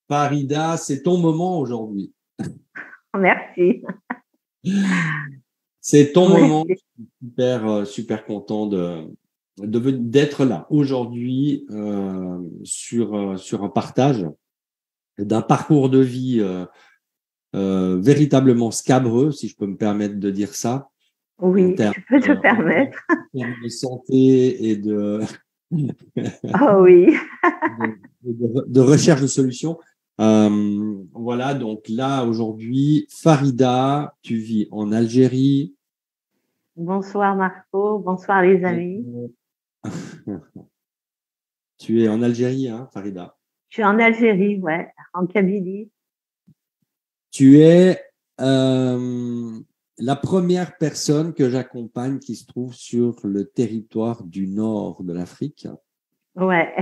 Farida, c'est ton moment aujourd'hui. Merci. C'est ton moment. Merci. Je suis super content d'être là aujourd'hui sur un partage d'un parcours de vie véritablement scabreux, si je peux me permettre de dire ça, en Oui, termes tu peux te en permettre. termes de santé et Oh oui. de recherche de solutions. Voilà, donc là, aujourd'hui, Farida, tu vis en Algérie. Bonsoir Marco, bonsoir les amis. Tu es en Algérie, hein, Farida. Je suis en Algérie, ouais, en Kabylie. Tu es la première personne que j'accompagne qui se trouve sur le territoire du nord de l'Afrique. Ouais,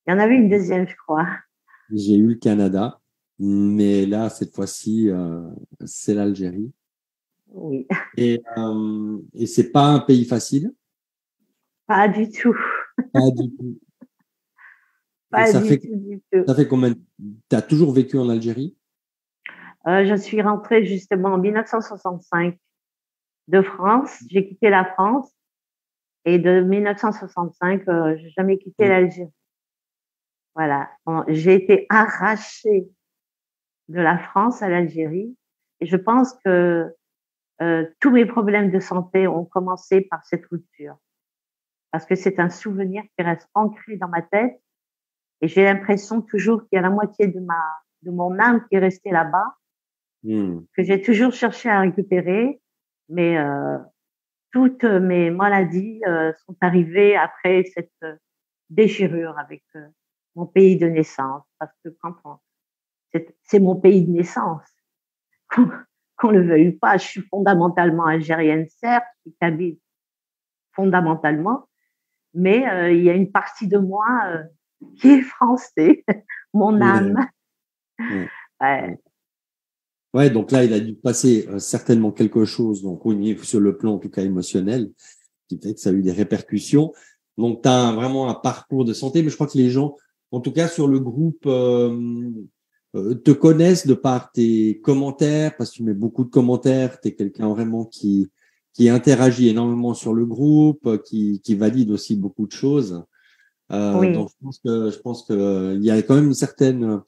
il y en avait une deuxième, je crois. J'ai eu le Canada, mais là, cette fois-ci, c'est l'Algérie. Oui, Et c'est pas un pays facile. pas du tout, Pas du tout. Et pas du tout, du tout. ça fait combien? Tu as toujours vécu en Algérie? Je suis rentrée justement en 1965 de France. J'ai quitté la France et de 1965, j'ai jamais quitté Mm. l'Algérie. Voilà, j'ai été arrachée de la France à l'Algérie et je pense que tous mes problèmes de santé ont commencé par cette rupture. Parce que c'est un souvenir qui reste ancré dans ma tête et j'ai l'impression toujours qu'il y a la moitié de mon âme qui est restée là-bas, Mm. que j'ai toujours cherché à récupérer, mais toutes mes maladies sont arrivées après cette déchirure avec mon pays de naissance. Parce que c'est mon pays de naissance, qu'on le veuille ou pas, je suis fondamentalement algérienne, certes, je suis kabyle fondamentalement, mais il y a une partie de moi qui est français, mon Ouais, âme. ouais, Ouais, ouais. Ouais, donc là, il a dû passer certainement quelque chose, donc sur le plan en tout cas émotionnel, qui fait que ça a eu des répercussions. Donc, tu as vraiment un parcours de santé, mais je crois que les gens, en tout cas sur le groupe, te connaissent de par tes commentaires, parce que tu mets beaucoup de commentaires, tu es quelqu'un vraiment qui interagit énormément sur le groupe, qui valide aussi beaucoup de choses. Donc, oui, je pense que il y a quand même une certaine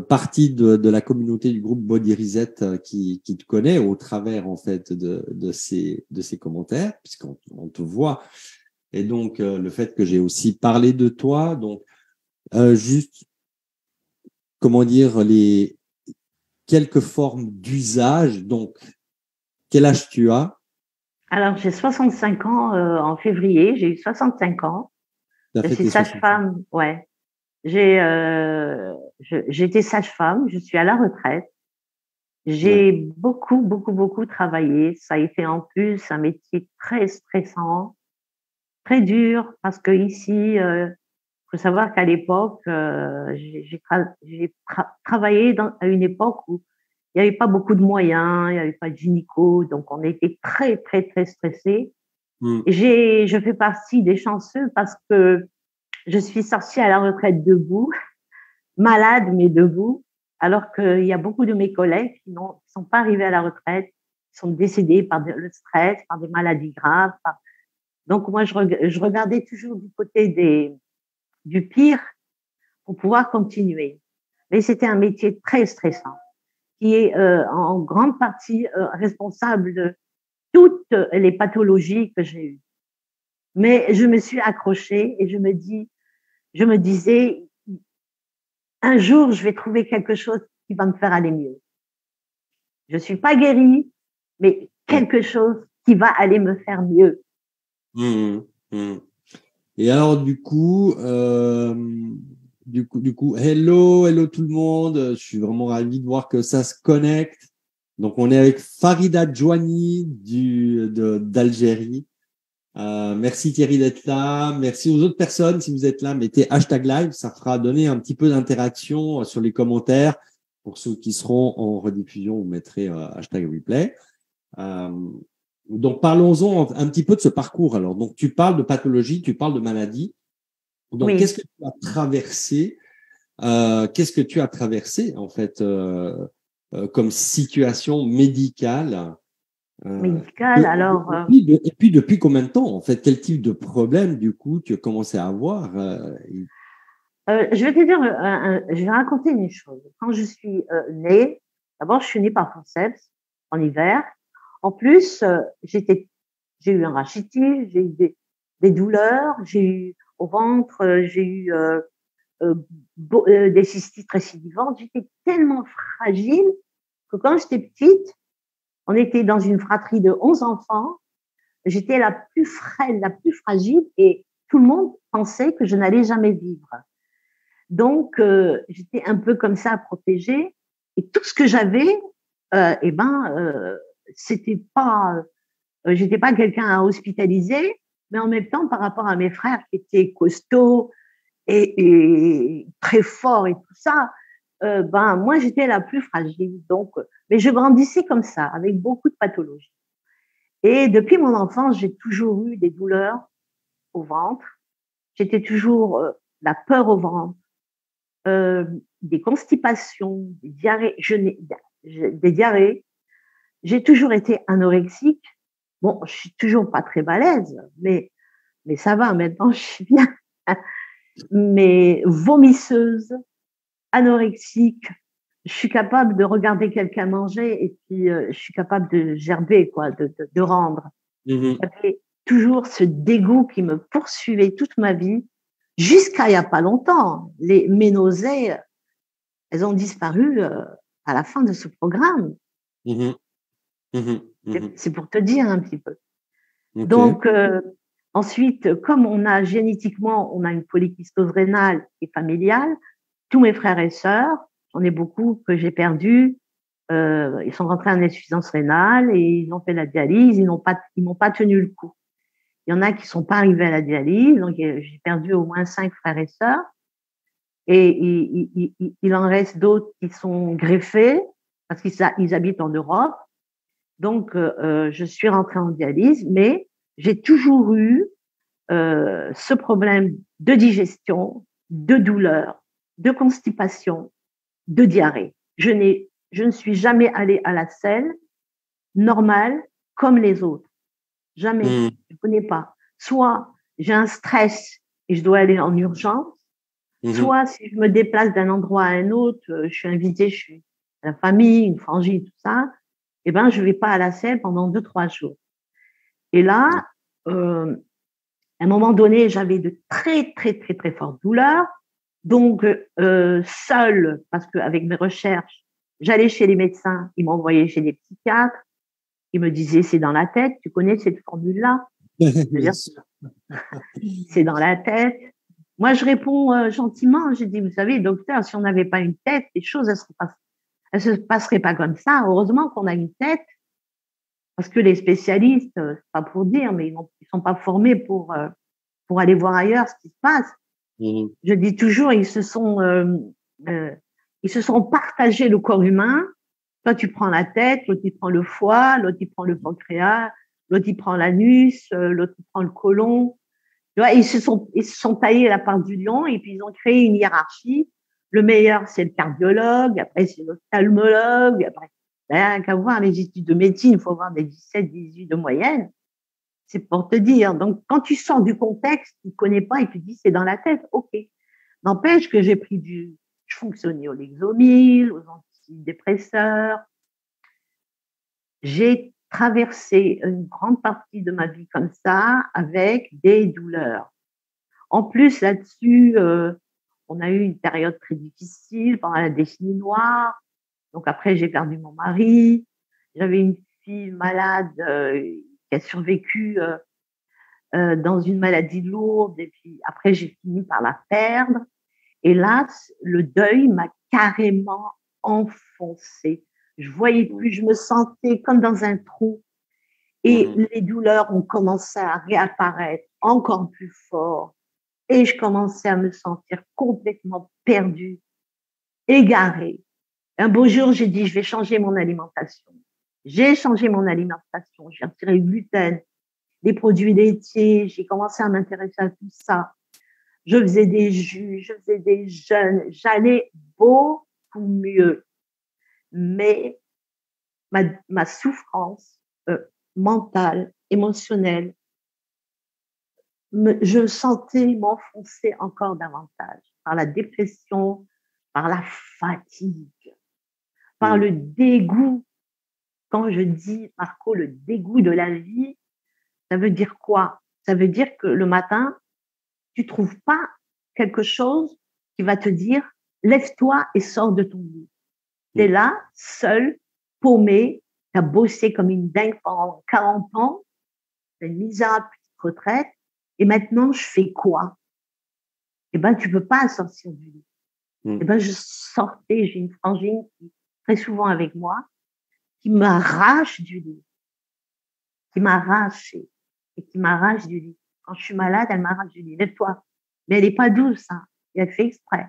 partie de la communauté du groupe Body Reset qui te connaît au travers en fait de ces commentaires, puisqu'on te voit. Et donc, le fait que j'ai aussi parlé de toi, donc juste, comment dire, les quelques formes d'usage. Donc, quel âge tu as? alors j'ai 65 ans en février, j'ai eu 65 ans. Tu as Je fait suis tes 65. sage-femme, ouais. J'ai été sage-femme, je suis à la retraite. Ouais. J'ai beaucoup travaillé. Ça a été en plus un métier très stressant, très dur, parce que ici, faut savoir qu'à l'époque, j'ai travaillé à une époque où il n'y avait pas beaucoup de moyens, il n'y avait pas de gynéco, donc on était très stressés. Mm. Je fais partie des chanceux parce que je suis sortie à la retraite debout, malade mais debout, alors qu'il y a beaucoup de mes collègues qui ne sont pas arrivés à la retraite, qui sont décédés par le stress, par des maladies graves. Donc moi, je regardais toujours du côté du pire pour pouvoir continuer. Mais c'était un métier très stressant, qui est en grande partie responsable de toutes les pathologies que j'ai eues. Mais je me suis accrochée et je me disais, un jour, je vais trouver quelque chose qui va me faire aller mieux. Je ne suis pas guérie, mais Ouais. quelque chose qui va aller me faire mieux. Mm. Mm. Et alors, du coup, hello tout le monde. Je suis vraiment ravi de voir que ça se connecte. Donc, on est avec Farida Djouani d'Algérie. Merci Thierry d'être là. Merci aux autres personnes. Si vous êtes là, mettez hashtag live. Ça fera donner un petit peu d'interaction sur les commentaires. Pour ceux qui seront en rediffusion, vous mettrez hashtag replay. Euh, donc, parlons-en un petit peu de ce parcours. Alors, donc, tu parles de pathologie, tu parles de maladie. Donc, Oui. qu'est-ce que tu as traversé Qu'est-ce que tu as traversé en fait comme situation médicale Alors, et puis depuis combien de temps en fait? Quel type de problème du coup tu as commencé à avoir je vais te dire, je vais raconter une chose. Quand je suis née, d'abord, je suis née par forceps en hiver. En plus, j'ai eu un rachitis, j'ai eu des douleurs, j'ai eu au ventre, j'ai eu des cystites récidivantes. J'étais tellement fragile que quand j'étais petite, on était dans une fratrie de 11 enfants. J'étais la plus frêle, la plus fragile et tout le monde pensait que je n'allais jamais vivre. Donc, j'étais un peu comme ça protégée et tout ce que j'avais, c'était pas, j'étais pas quelqu'un à hospitaliser, mais en même temps, par rapport à mes frères qui étaient costauds et très forts et tout ça, moi, j'étais la plus fragile. Donc, mais je grandissais comme ça, avec beaucoup de pathologies. Et depuis mon enfance, j'ai toujours eu des douleurs au ventre. J'étais toujours la peur au ventre, des constipations, des diarrhées. Des diarrhées. J'ai toujours été anorexique. Bon, je suis toujours pas très balèze, mais ça va, maintenant je suis bien. Mais vomisseuse, anorexique, je suis capable de regarder quelqu'un manger et puis je suis capable de gerber, quoi, de rendre. J'avais toujours ce dégoût qui me poursuivait toute ma vie, jusqu'à il n'y a pas longtemps. Mes nausées, elles ont disparu à la fin de ce programme. C'est pour te dire un petit peu. Okay. Donc, ensuite, comme génétiquement, on a une polykystose rénale et familiale, tous mes frères et sœurs, j'en ai beaucoup que j'ai perdus, ils sont rentrés en insuffisance rénale et ils ont fait la dialyse, ils n'ont pas tenu le coup. Il y en a qui sont pas arrivés à la dialyse, donc j'ai perdu au moins 5 frères et sœurs. Et il en reste d'autres qui sont greffés parce qu'ils habitent en Europe. Donc, je suis rentrée en dialyse, mais j'ai toujours eu ce problème de digestion, de douleur, de constipation, de diarrhée. Je ne suis jamais allée à la selle normale comme les autres. Jamais. Je ne connais pas. Soit j'ai un stress et je dois aller en urgence, soit si je me déplace d'un endroit à un autre, je suis invitée, je suis à la famille, une frangine, tout ça, eh ben, je ne vais pas à la selle pendant 2-3 jours. Et là, à un moment donné, j'avais de très, très, très, très fortes douleurs. Donc, seule, parce qu'avec mes recherches, j'allais chez les médecins, ils m'envoyaient chez des psychiatres, ils me disaient, c'est dans la tête, tu connais cette formule-là? C'est dans la tête. Moi, je réponds gentiment, je dis, vous savez, docteur, si on n'avait pas une tête, les choses, elles se passeraient pas comme ça. Heureusement qu'on a une tête, parce que les spécialistes, c'est pas pour dire, mais ils sont pas formés pour aller voir ailleurs ce qui se passe. Je dis toujours, ils se sont partagés le corps humain. Toi, tu prends la tête, l'autre, il prend le foie, l'autre, il prend le pancréas, l'autre, il prend l'anus, l'autre, il prend le côlon. Tu vois, ils se sont taillés la part du lion et puis ils ont créé une hiérarchie. Le meilleur, c'est le cardiologue, après, c'est l'ophtalmologue, après, ben, qu'à voir les études de médecine, il faut avoir des 17, 18 de moyenne. C'est pour te dire. Donc, quand tu sors du contexte, tu ne connais pas et tu dis c'est dans la tête, ok. N'empêche que je fonctionnais au Lexomil, aux antidépresseurs. J'ai traversé une grande partie de ma vie comme ça, avec des douleurs. En plus, là-dessus, on a eu une période très difficile pendant la décennie noire. Donc après, j'ai perdu mon mari. J'avais une fille malade qui a survécu dans une maladie lourde. Et puis après, j'ai fini par la perdre. Et là, le deuil m'a carrément enfoncée. Je voyais plus, je me sentais comme dans un trou. Et les douleurs ont commencé à réapparaître encore plus fort. Et je commençais à me sentir complètement perdue, égarée. Un beau jour, j'ai dit, je vais changer mon alimentation. J'ai changé mon alimentation. J'ai retiré le gluten, les produits laitiers. J'ai commencé à m'intéresser à tout ça. Je faisais des jus, je faisais des jeûnes, j'allais beaucoup mieux. Mais ma souffrance mentale, émotionnelle, je sentais m'enfoncer encore davantage par la dépression, par la fatigue, par le dégoût. Quand je dis, Marco, le dégoût de la vie, ça veut dire quoi? Ça veut dire que le matin, tu trouves pas quelque chose qui va te dire, lève-toi et sors de ton lit. T'es là, seul, paumé, t'as bossé comme une dingue pendant 40 ans, t'as une misérable petite retraite, et maintenant, je fais quoi? Eh ben, tu peux pas sortir du lit. Eh ben, je sortais, j'ai une frangine qui est très souvent avec moi, qui m'arrache du lit, qui m'arrache et qui m'arrache du lit. Quand je suis malade, elle m'arrache du lit. Lève-toi. Mais elle n'est pas douce, hein. Et elle fait exprès.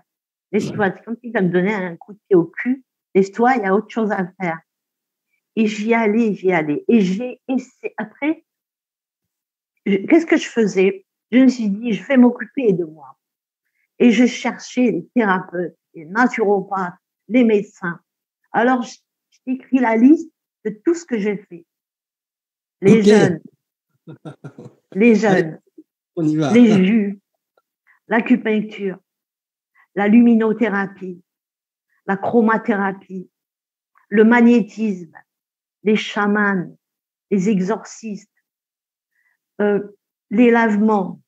Laisse-toi. C'est comme si elle me donnait un coup de pied au cul. Laisse-toi, il y a autre chose à faire. Et j'y allais. Et après, qu'est-ce que je faisais? Je me suis dit, je vais m'occuper de moi. Et je cherchais les thérapeutes, les naturopathes, les médecins. Alors, j'ai écrit la liste de tout ce que j'ai fait. Les jeunes, Allez, on y va. les jus, l'acupuncture, la luminothérapie, la chromathérapie, le magnétisme, les chamans, les exorcistes, les lavements,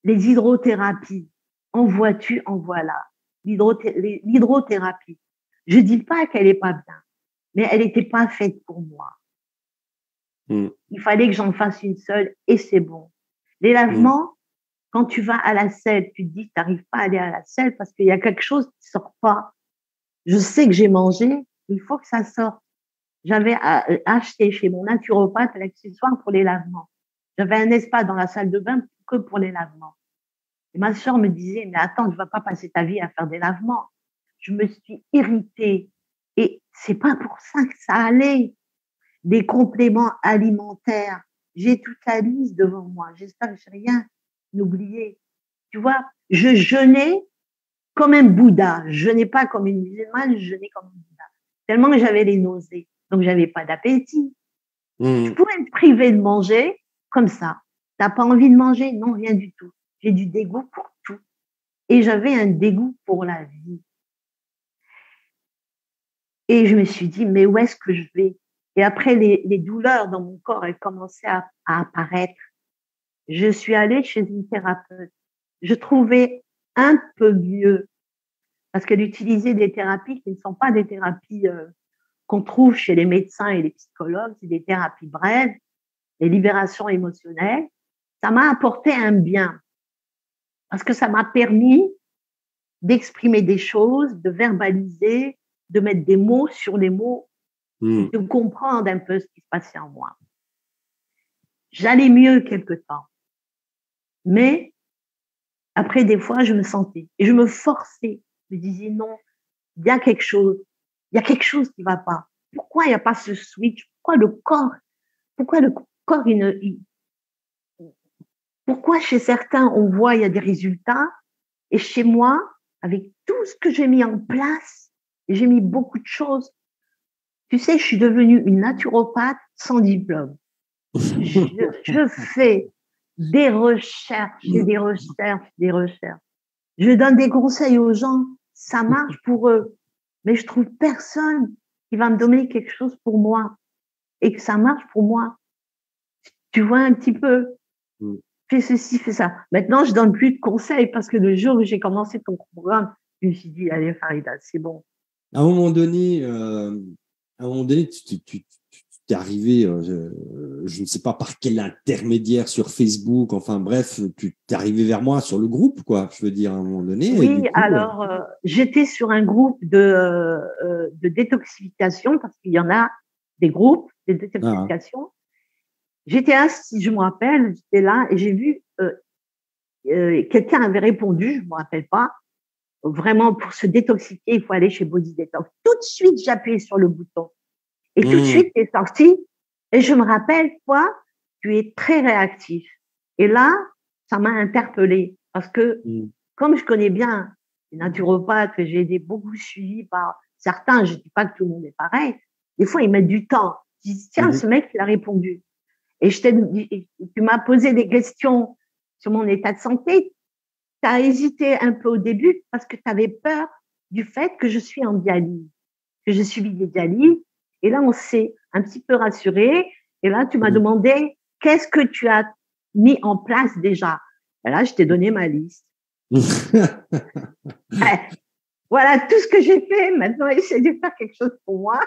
les hydrothérapies. En vois-tu, en voilà. L'hydrothérapie. Je dis pas qu'elle est pas bien, mais elle n'était pas faite pour moi. Il fallait que j'en fasse une seule et c'est bon. Les lavements, quand tu vas à la selle, tu te dis que tu n'arrives pas à aller à la selle parce qu'il y a quelque chose qui ne sort pas. Je sais que j'ai mangé, il faut que ça sorte. J'avais acheté chez mon naturopathe l'accessoire pour les lavements. J'avais un espace dans la salle de bain que pour les lavements. Et ma soeur me disait, mais attends, tu ne vas pas passer ta vie à faire des lavements. Je me suis irritée. Et c'est pas pour ça que ça allait. Des compléments alimentaires. J'ai toute la liste devant moi. J'espère que je n'ai rien oublié. Tu vois, je jeûnais comme un Bouddha. Je jeûnais pas comme une musulmane, je jeûnais comme un Bouddha. Tellement que j'avais les nausées. Donc, j'avais pas d'appétit. Je pouvais me priver de manger comme ça. T'as pas envie de manger? Non, rien du tout. J'ai du dégoût pour tout. Et j'avais un dégoût pour la vie. Et je me suis dit, mais où est-ce que je vais? Et après, les douleurs dans mon corps, elles commençaient à apparaître. Je suis allée chez une thérapeute. Je trouvais un peu mieux parce qu'elle utilisait des thérapies qui ne sont pas des thérapies qu'on trouve chez les médecins et les psychologues. C'est des thérapies brèves, des libérations émotionnelles. Ça m'a apporté un bien parce que ça m'a permis d'exprimer des choses, de verbaliser, de mettre des mots sur les mots, de comprendre un peu ce qui se passait en moi. J'allais mieux quelque temps. Mais après, des fois, je me sentais et je me forçais. Je me disais non, il y a quelque chose qui ne va pas. Pourquoi il n'y a pas ce switch? Pourquoi le corps, pourquoi chez certains, on voit, il y a des résultats et chez moi, avec tout ce que j'ai mis en place, et j'ai mis beaucoup de choses. Tu sais, je suis devenue une naturopathe sans diplôme. Je fais des recherches et des recherches, des recherches. Je donne des conseils aux gens, ça marche pour eux. Mais je trouve personne qui va me donner quelque chose pour moi et que ça marche pour moi. Tu vois un petit peu, fais ceci, fais ça. Maintenant, je donne plus de conseils parce que le jour où j'ai commencé ton programme, je me suis dit, allez, Farida, c'est bon. À un moment donné, tu t'es arrivé, je ne sais pas par quel intermédiaire sur Facebook, enfin bref, tu t'es arrivé vers moi sur le groupe, quoi, je veux dire, à un moment donné. Oui, coup, alors, j'étais sur un groupe de détoxification, parce qu'il y en a des groupes de détoxification. J'étais assise, je me rappelle, j'étais là et j'ai vu quelqu'un avait répondu, je ne me rappelle pas, vraiment pour se détoxifier, il faut aller chez Body Detox. Tout de suite, j'ai appuyé sur le bouton. Et tout de suite, c'est sorti. Et je me rappelle, toi, tu es très réactif. Et là, ça m'a interpellée. Parce que, comme je connais bien les naturopathes, que j'ai été beaucoup suivie par certains, je ne dis pas que tout le monde est pareil, des fois, ils mettent du temps. Je dis, tiens, ce mec, il a répondu. Et tu m'as posé des questions sur mon état de santé. Tu as hésité un peu au début parce que tu avais peur du fait que je suis en dialyse, que je subis des dialyses. Et là, on s'est un petit peu rassuré. Et là, tu m'as demandé qu'est-ce que tu as mis en place déjà. Et là, je t'ai donné ma liste. Voilà tout ce que j'ai fait. Maintenant, essaie de faire quelque chose pour moi.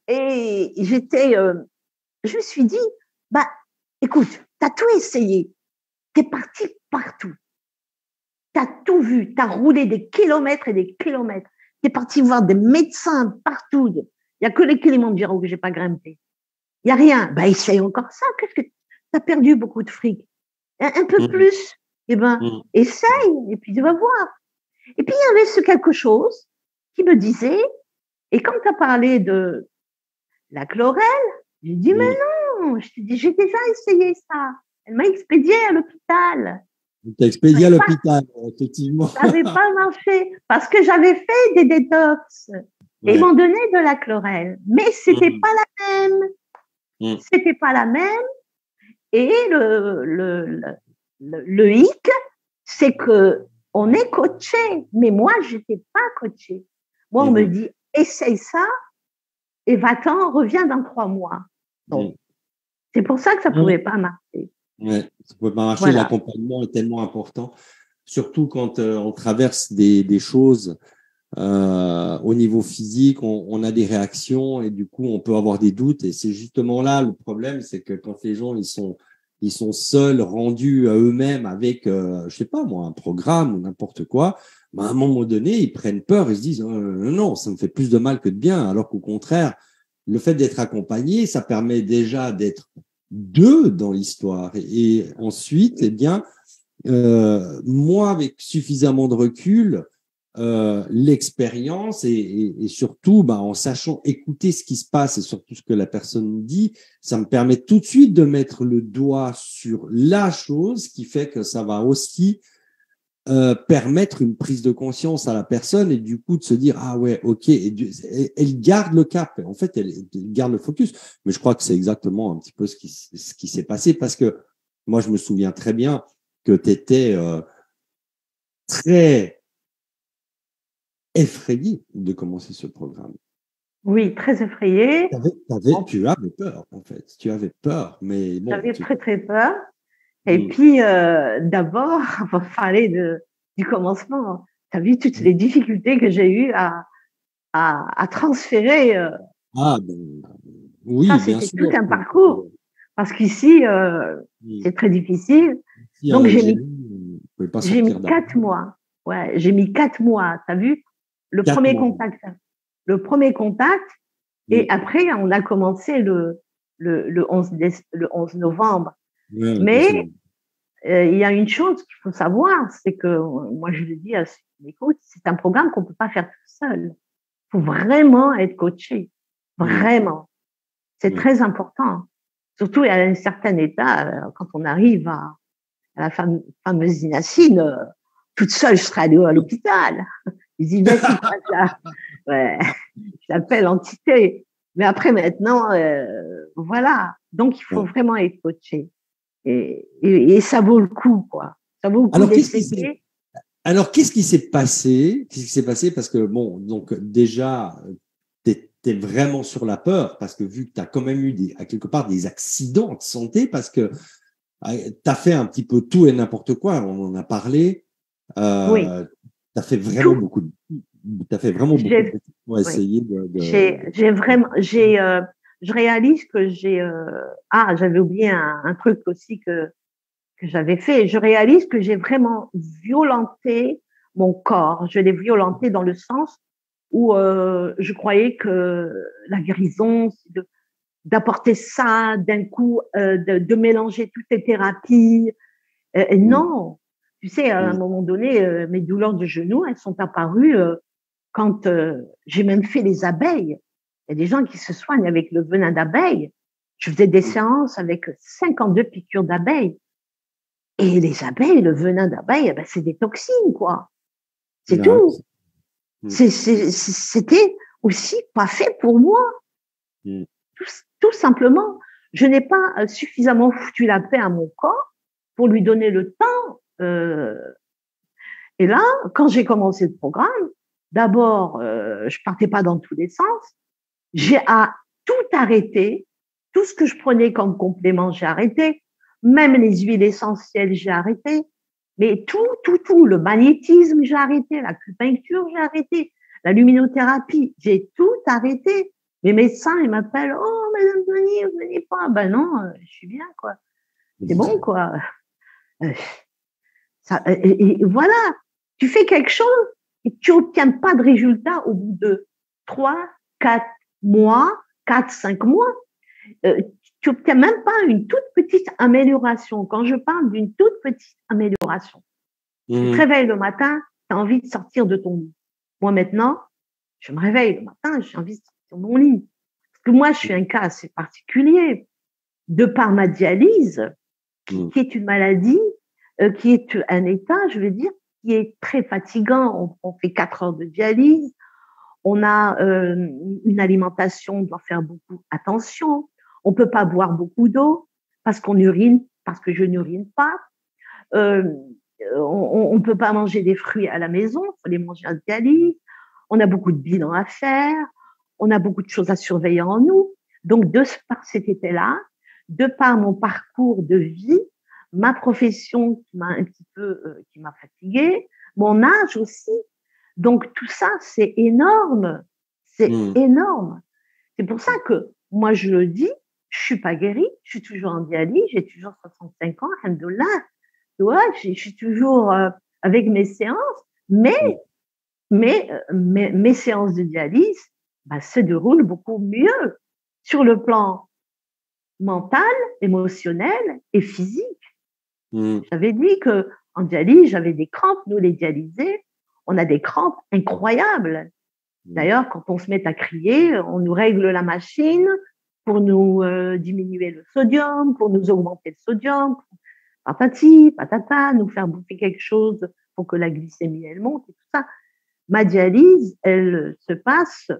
Et je me suis dit, bah, écoute, tu as tout essayé. Tu es parti partout. Tu as tout vu. Tu as roulé des kilomètres et des kilomètres. Tu es parti voir des médecins partout. Il n'y a que les Kilimanjaro que je n'ai pas grimpé. Il n'y a rien. Bah, essaye encore ça. Qu'est-ce que tu as perdu beaucoup de fric? Un peu plus. Eh ben, essaye. Et puis, tu vas voir. Et puis, il y avait ce quelque chose qui me disait, et quand tu as parlé de la chlorelle, j'ai dit, mais non, je t'ai dit, j'ai déjà essayé ça. Elle m'a expédié à l'hôpital. T'as expédié à l'hôpital, effectivement. Ça n'avait pas marché parce que j'avais fait des détox. Et ils m'ont donné de la chlorelle. Mais c'était pas la même. C'était pas la même. Et le hic, c'est que on est coaché. Mais moi, j'étais pas coachée. Moi, on me dit, essaye ça et va-t'en, reviens dans 3 mois. Donc, c'est pour ça que ça pouvait pas marcher. Ouais, ça pouvait pas marcher. Voilà. L'accompagnement est tellement important, surtout quand on traverse des choses au niveau physique, on a des réactions et du coup on peut avoir des doutes. Et c'est justement là le problème, c'est que quand les gens ils sont seuls, rendus à eux-mêmes avec, je sais pas moi, un programme ou n'importe quoi, bah, à un moment donné ils prennent peur, ils se disent non, ça me fait plus de mal que de bien. Alors qu'au contraire, le fait d'être accompagné, ça permet déjà d'être deux dans l'histoire. Et ensuite, eh bien, moi, avec suffisamment de recul, l'expérience et surtout, bah, en sachant écouter ce qui se passe et surtout ce que la personne dit, ça me permet tout de suite de mettre le doigt sur la chose qui fait que ça va aussi permettre une prise de conscience à la personne et du coup de se dire ah ouais ok et elle garde le cap en fait elle garde le focus mais je crois que c'est exactement un petit peu ce qui s'est passé parce que moi je me souviens très bien que tu étais très effrayé de commencer ce programme. Oui, très effrayé. Tu avais peur en fait, tu avais peur mais bon. J'avais très très peur. Et puis, d'abord, on va parler du commencement. Tu as vu toutes les difficultés que j'ai eues à transférer. Ah, ben, oui, ça, c'était tout un parcours. Parce qu'ici, c'est très difficile. Donc, j'ai mis 4 mois. Ouais, j'ai mis 4 mois. Tu as vu? Le premier contact. Et après, on a commencé le 11 novembre. Ouais, mais il y a une chose qu'il faut savoir, c'est que moi je le dis à ceux qui m'écoutent, c'est un programme qu'on ne peut pas faire tout seul. Il faut vraiment être coaché, vraiment. C'est très important. Surtout à un certain état, quand on arrive à la fameuse Inacine, toute seule, je serais allée à l'hôpital. Je dis, ben, c'est pas ça. Ouais, je l'appelle entité. Mais après, maintenant, voilà. Donc, il faut vraiment être coaché. Et ça vaut le coup, quoi. Ça vaut le coup d'essayer. Alors, qu'est-ce qui s'est passé? Qu'est-ce qui s'est passé? Parce que, bon, donc, déjà, t'es vraiment sur la peur, parce que vu que tu as quand même eu à quelque part des accidents de santé, parce que tu as fait un petit peu tout et n'importe quoi, on en a parlé. Oui. Tu as fait vraiment beaucoup de choses pour essayer de. Je réalise que j'avais oublié un truc aussi que j'avais fait. Je réalise que j'ai vraiment violenté mon corps. Je l'ai violenté dans le sens où je croyais que la guérison, c'est d'apporter ça d'un coup, de mélanger toutes les thérapies. Non, tu sais, à un moment donné, mes douleurs de genoux, elles sont apparues quand j'ai même fait les abeilles. Il y a des gens qui se soignent avec le venin d'abeille. Je faisais des séances avec 52 piqûres d'abeilles. Et les abeilles, le venin d'abeille, ben, c'est des toxines, quoi. C'est tout. C'était aussi pas fait pour moi. Tout simplement, je n'ai pas suffisamment foutu la paix à mon corps pour lui donner le temps. Et là, quand j'ai commencé le programme, d'abord, je partais pas dans tous les sens. J'ai tout arrêté. Tout ce que je prenais comme complément, j'ai arrêté. Même les huiles essentielles, j'ai arrêté. Mais tout, le magnétisme, j'ai arrêté. L'acupuncture, j'ai arrêté. La luminothérapie, j'ai tout arrêté. Les médecins, ils m'appellent, oh, Madame Denis, vous venez pas. Ben non, je suis bien, quoi. C'est bon, quoi. Et voilà. Tu fais quelque chose et tu obtiens pas de résultat au bout de 3, 4 mois, 4, 5 mois. Tu obtiens même pas une toute petite amélioration. Quand je parle d'une toute petite amélioration, tu te réveilles le matin, tu as envie de sortir de ton lit. Moi, maintenant, je me réveille le matin, j'ai envie de sortir de mon lit. Parce que moi, je suis un cas assez particulier. De par ma dialyse, qui est une maladie, qui est un état, je veux dire, qui est très fatigant. On fait 4 heures de dialyse. On a une alimentation, on doit faire beaucoup attention. On peut pas boire beaucoup d'eau parce qu'on urine, parce que je n'urine pas. On peut pas manger des fruits à la maison, il faut les manger à dialyse. On a beaucoup de bilans à faire. On a beaucoup de choses à surveiller en nous. Donc, de par cet été-là, de par mon parcours de vie, ma profession qui m'a un petit peu, qui m'a fatiguée, mon âge aussi. Donc, tout ça, c'est énorme. C'est énorme. C'est pour ça que moi, je le dis, je suis pas guérie, je suis toujours en dialyse, j'ai toujours 65 ans, alhamdoulilah. Je suis toujours avec mes séances, mais mes séances de dialyse se déroulent beaucoup mieux sur le plan mental, émotionnel et physique. J'avais dit que en dialyse, j'avais des crampes. Nous, les dialysés, on a des crampes incroyables. D'ailleurs, quand on se met à crier, on nous règle la machine pour nous diminuer le sodium, pour nous augmenter le sodium, patati, patata, nous faire bouffer quelque chose pour que la glycémie, elle monte et tout ça. Ma dialyse, elle se passe,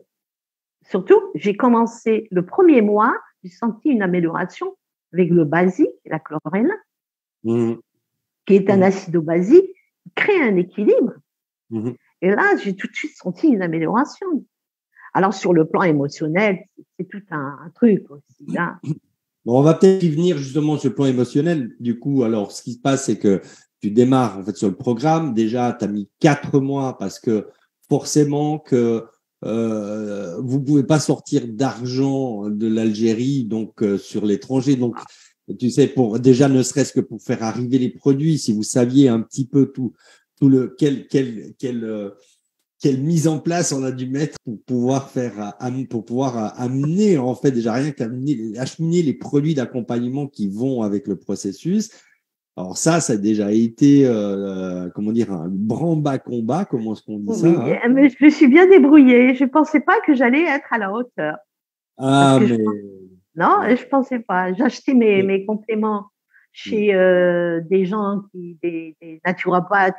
surtout, j'ai commencé le premier mois, j'ai senti une amélioration avec le basique, la chlorelle, qui est un acido-basique, qui crée un équilibre. Et là, j'ai tout de suite senti une amélioration. Alors, sur le plan émotionnel, c'est tout un truc aussi. Hein. Bon, on va peut-être y venir justement sur le plan émotionnel. Du coup, alors, ce qui se passe, c'est que tu démarres en fait sur le programme. Déjà, tu as mis 4 mois parce que forcément que vous pouvez pas sortir d'argent de l'Algérie, donc sur l'étranger. Donc, tu sais, pour déjà ne serait-ce que pour faire arriver les produits, si vous saviez un petit peu tout le quelle mise en place on a dû mettre pour pouvoir amener en fait déjà rien acheminer les produits d'accompagnement qui vont avec le processus. Alors ça a déjà été comment dire un branle-bas combat, comment est-ce qu'on dit ça hein mais je me suis bien débrouillée. Je pensais pas que j'allais être à la hauteur. Ah mais non, je pensais pas. J'ai acheté mes compléments chez des gens des naturopathes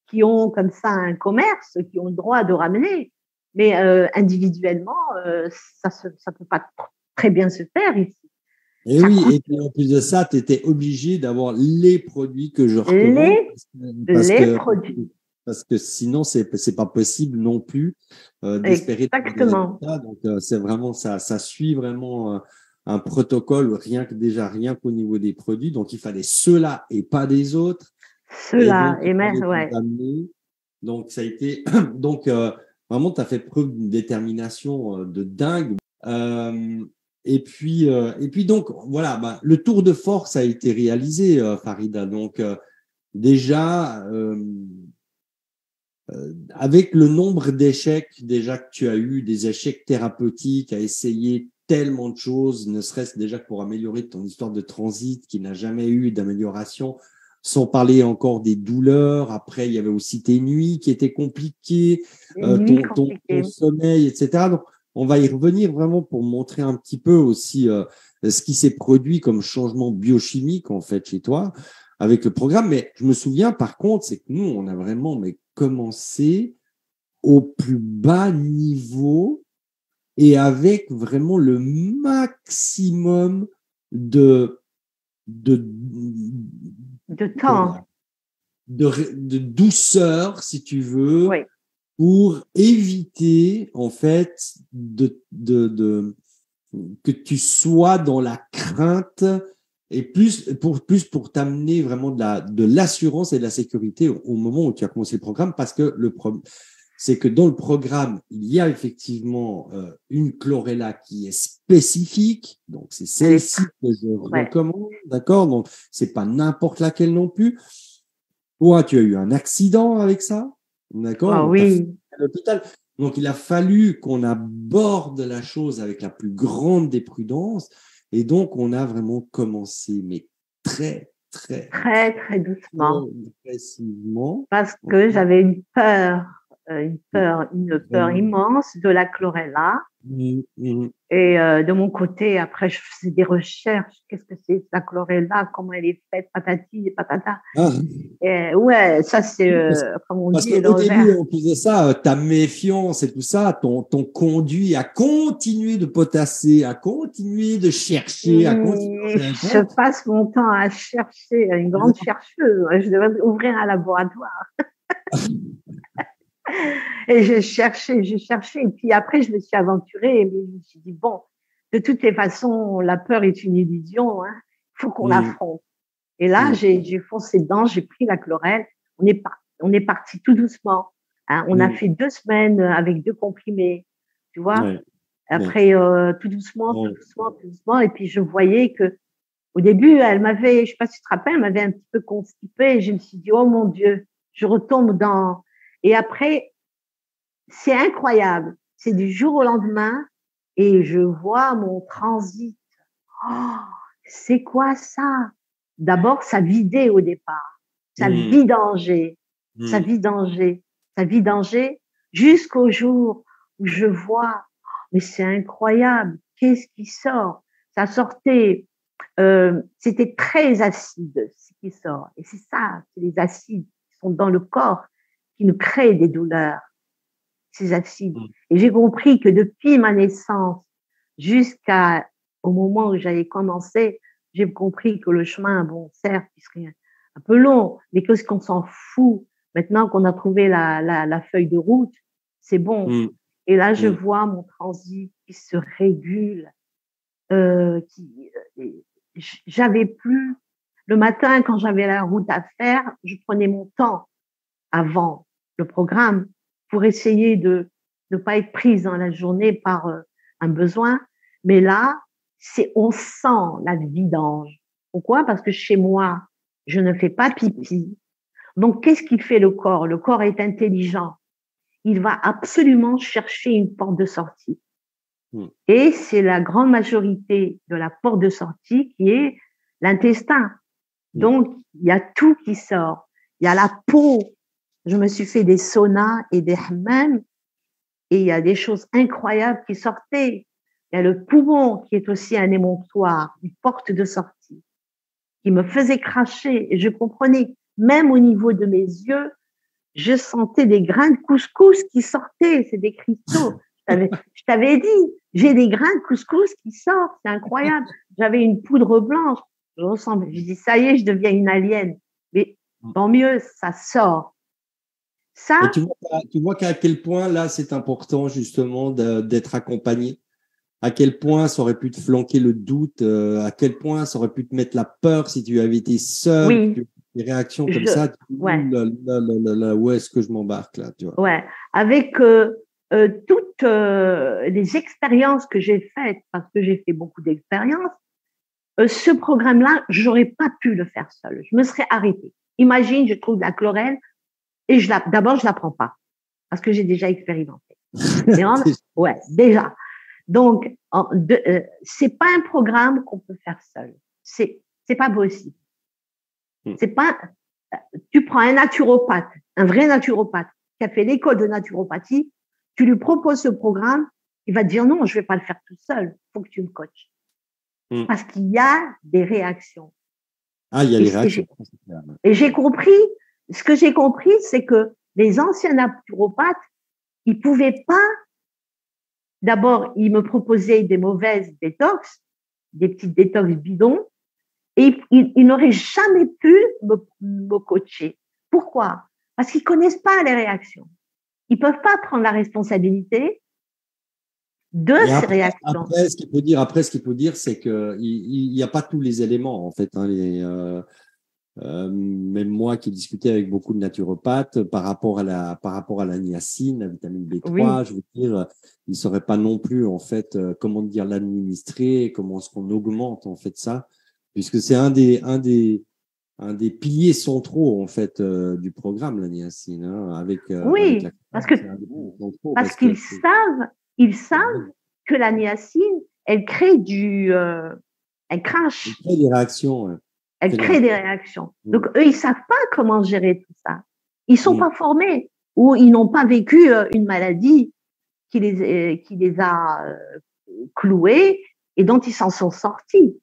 qui ont comme ça un commerce, qui ont le droit de ramener. Mais individuellement, ça peut pas très bien se faire ici. Et ça oui, et puis en plus de ça, tu étais obligé d'avoir les produits que je recommande. Produits. Parce que sinon, c'est pas possible non plus d'espérer. Exactement. Donc, c'est vraiment ça suit vraiment un protocole, rien qu'au niveau des produits. Donc, il fallait ceux-là et pas des autres. Ceux-là, et même, ouais. Donc, ça a été, donc, vraiment, tu as fait preuve d'une détermination de dingue. Et puis, donc, voilà, le tour de force a été réalisé, Farida. Donc, déjà, avec le nombre d'échecs déjà que tu as eu, des échecs thérapeutiques, à essayer tellement de choses, ne serait-ce déjà que pour améliorer ton histoire de transit qui n'a jamais eu d'amélioration, sans parler encore des douleurs. Après, il y avait aussi tes nuits qui étaient compliquées, ton sommeil, etc. Donc, on va y revenir vraiment pour montrer un petit peu aussi ce qui s'est produit comme changement biochimique en fait chez toi. avec le programme. Mais je me souviens, par contre, c'est que nous, on a vraiment commencé au plus bas niveau et avec vraiment le maximum de temps, de douceur, si tu veux, oui, pour éviter, en fait, que tu sois dans la crainte et plus pour t'amener vraiment de l'assurance et de la sécurité au moment où tu as commencé le programme, parce que c'est que dans le programme, il y a effectivement une chlorella qui est spécifique, donc c'est celle-ci que je recommande, d'accord? Donc c'est pas n'importe laquelle non plus. Toi, tu as eu un accident avec ça, d'accord? Ah, oui. À l'hôpital. Donc il a fallu qu'on aborde la chose avec la plus grande des prudences, et donc on a vraiment commencé, mais très doucement, progressivement. parce que j'avais une peur immense de la chlorella. Et de mon côté, après, je faisais des recherches. Qu'est-ce que c'est la chlorella? Comment elle est faite? Patati et patata. Et ouais, ça c'est, comme on dit, parce qu'au début, on faisait ça, ta méfiance et tout ça, ton conduit à continuer de potasser, à continuer de chercher, à continuer. Je passe mon temps à chercher, une grande chercheuse. Je devrais ouvrir un laboratoire. Et j'ai cherché. Et puis après, je me suis aventurée et je me suis dit, bon, de toutes les façons, la peur est une illusion. Hein. Il faut qu'on l'affronte. Et là, j'ai foncé dedans, j'ai pris la chlorelle. On est parti tout doucement. Hein. On a fait 2 semaines avec 2 comprimés, tu vois. Après, tout doucement. Et puis, je voyais que au début, je sais pas si tu te rappelles, elle m'avait un petit peu constipée. Et je me suis dit, oh mon Dieu, je retombe dans... Et après, c'est incroyable. C'est du jour au lendemain et je vois mon transit. Oh, c'est quoi ça? D'abord, ça vidait au départ. Ça vidangeait. Ça vidangeait jusqu'au jour où je vois, mais c'est incroyable. Qu'est-ce qui sort? Ça sortait, c'était très acide, ce qui sort. Et c'est ça, c'est les acides qui sont dans le corps qui nous créent des douleurs, ces acides. Et j'ai compris que depuis ma naissance jusqu'au moment où j'avais commencé, j'ai compris que le chemin, bon, certes, il serait un peu long, mais qu'est-ce qu'on s'en fout. Maintenant qu'on a trouvé la feuille de route, c'est bon. Et là, je vois mon transit qui se régule, j'avais plus, le matin, quand j'avais la route à faire, je prenais mon temps avant le programme pour essayer de ne pas être prise dans la journée par un besoin. Mais là, on sent la vidange. Pourquoi? Parce que chez moi, je ne fais pas pipi. Donc, qu'est-ce qui fait le corps? Le corps est intelligent. Il va absolument chercher une porte de sortie. Et c'est la grande majorité de la porte de sortie qui est l'intestin. Donc, il y a tout qui sort. Il y a la peau. Je me suis fait des saunas et des hammams et il y a des choses incroyables qui sortaient. Il y a le poumon qui est aussi un émonctoire, une porte de sortie qui me faisait cracher et je comprenais. Même au niveau de mes yeux, je sentais des grains de couscous qui sortaient. C'est des cristaux. Je t'avais dit, j'ai des grains de couscous qui sortent. C'est incroyable. J'avais une poudre blanche. Je ressemble. Je dis, ça y est, je deviens une alien. Mais tant mieux, ça sort. Ça. Et tu vois qu'à quel point, là, c'est important, justement, d'être accompagné. À quel point ça aurait pu te flanquer le doute, à quel point ça aurait pu te mettre la peur si tu avais été seul, oui. Des réactions comme ça. Ouais. Où est-ce que je m'embarque là, tu vois? Ouais. Avec toutes les expériences que j'ai faites, parce que j'ai fait beaucoup d'expériences, ce programme-là, j'aurais pas pu le faire seul. Je me serais arrêtée. Imagine, je trouve la chlorelle et d'abord, je la prends pas parce que j'ai déjà expérimenté. Ouais, déjà. Donc, c'est pas un programme qu'on peut faire seul. C'est pas possible. C'est pas. Tu prends un naturopathe, un vrai naturopathe qui a fait l'école de naturopathie, tu lui proposes ce programme, il va te dire non, je vais pas le faire tout seul. Faut que tu me coaches. Parce qu'il y a des réactions. Ah, il y a Et les ce que réactions. et ce que j'ai compris, c'est que les anciens naturopathes, ils pouvaient pas, d'abord, ils me proposaient des mauvaises détox, des petites détox bidons, et ils n'auraient jamais pu me coacher. Pourquoi? Parce qu'ils connaissent pas les réactions. Ils peuvent pas prendre la responsabilité de Et ces réactions. après, ce qu'il faut dire, c'est que il y a pas tous les éléments, en fait, hein, même moi qui discutais avec beaucoup de naturopathes par rapport à la niacine, la vitamine B3, Oui, je veux dire, ils sauraient pas non plus, en fait, comment dire, l'administrer, comment est-ce qu'on augmente, en fait, ça, puisque c'est un des piliers centraux, en fait, du programme, la niacine, hein, avec la oui, c'est un des piliers centraux parce parce que ils savent que la niacine, elle crée elle il crache, crée des réactions, ouais. elle Fait des crée des réactions. réactions. Mm. Donc eux, ils savent pas comment gérer tout ça. Ils sont Mm. pas formés ou ils n'ont pas vécu une maladie qui les a cloués et dont ils s'en sont sortis.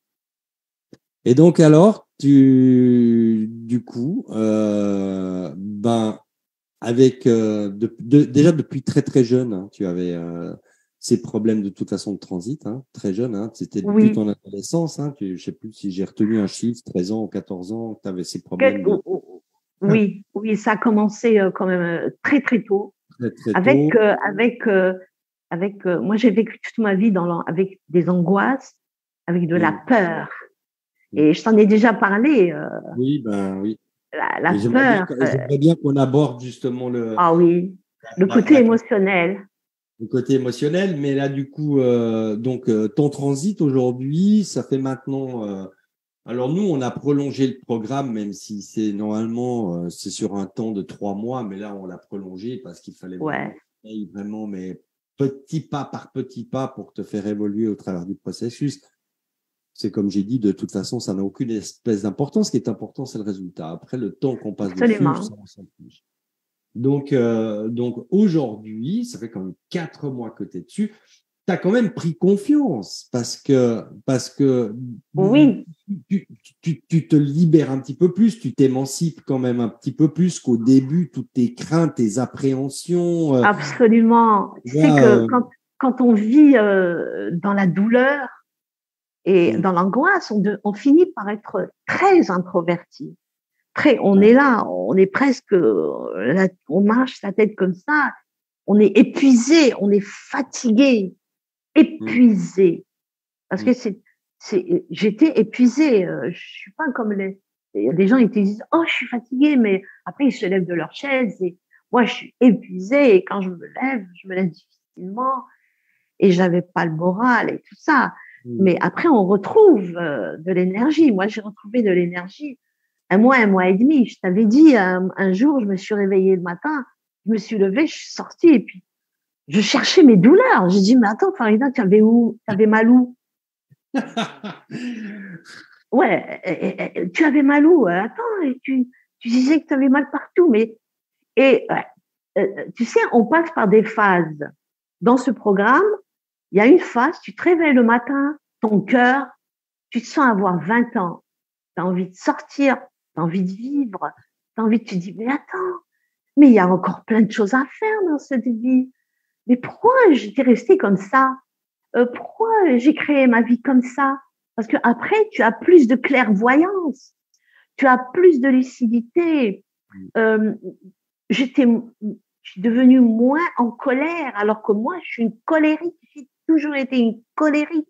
Et donc alors, du coup, ben avec déjà depuis très très jeune, hein, tu avais ces problèmes de toute façon de transit, hein, très jeune, hein, c'était depuis Oui, ton adolescence, hein, je sais plus si j'ai retenu un chiffre, 13 ans ou 14 ans, tu avais ces problèmes de oui, oui, ça a commencé quand même très très tôt très très avec tôt. moi j'ai vécu toute ma vie avec des angoisses, avec de la Mm. peur. Mm. Et je t'en ai déjà parlé, Oui, ben oui. la Et peur. j'aimerais bien qu'on aborde justement Ah oui, le côté la émotionnel. le côté émotionnel, mais là, du coup, ton transit aujourd'hui, ça fait maintenant. Alors nous, on a prolongé le programme, même si c'est normalement c'est sur un temps de 3 mois, mais là, on l'a prolongé parce qu'il fallait vraiment, Ouais, vraiment, mais petit pas par petit pas pour te faire évoluer au travers du processus. C'est comme j'ai dit, de toute façon, ça n'a aucune espèce d'importance. Ce qui est important, c'est le résultat. Après, le temps qu'on passe dessus, ça, absolument. on s'en fiche. Donc aujourd'hui, ça fait quand même 4 mois que tu es dessus. Tu as quand même pris confiance parce que Oui, tu te libères un petit peu plus, tu t'émancipes quand même un petit peu plus qu'au début, toutes tes craintes, tes appréhensions. absolument. Tu sais Là, que quand on vit dans la douleur et mm, dans l'angoisse, on finit par être très introverti. On ouais, est là, on est presque, on marche la tête comme ça, on est épuisé, on est fatigué, mm, épuisé. Parce mm, que j'étais épuisée. Je suis pas comme il y a des gens qui te disent, oh, je suis fatiguée, mais après ils se lèvent de leur chaise et moi je suis épuisée et quand je me lève difficilement et j'avais pas le moral et tout ça. mm. Mais après on retrouve de l'énergie. Moi j'ai retrouvé de l'énergie un mois et demi. Je t'avais dit un jour, je me suis réveillée le matin, je me suis levée, je suis sortie et puis je cherchais mes douleurs. J'ai dit, mais attends, Farida, tu avais où? Tu avais mal où? Ouais, tu avais mal où? Attends, tu disais que tu avais mal partout, mais et tu sais, on passe par des phases. Dans ce programme, il y a une phase, tu te réveilles le matin, ton cœur, tu te sens avoir 20 ans, tu as envie de sortir, tu as envie de vivre, tu as envie de te dire, mais attends, mais il y a encore plein de choses à faire dans cette vie. Mais pourquoi j'étais restée comme ça? Pourquoi j'ai créé ma vie comme ça? Parce que après, tu as plus de clairvoyance, tu as plus de lucidité. Euh, j'étais, je suis devenue moins en colère, alors que moi, je suis une colérique. J'ai toujours été une colérique.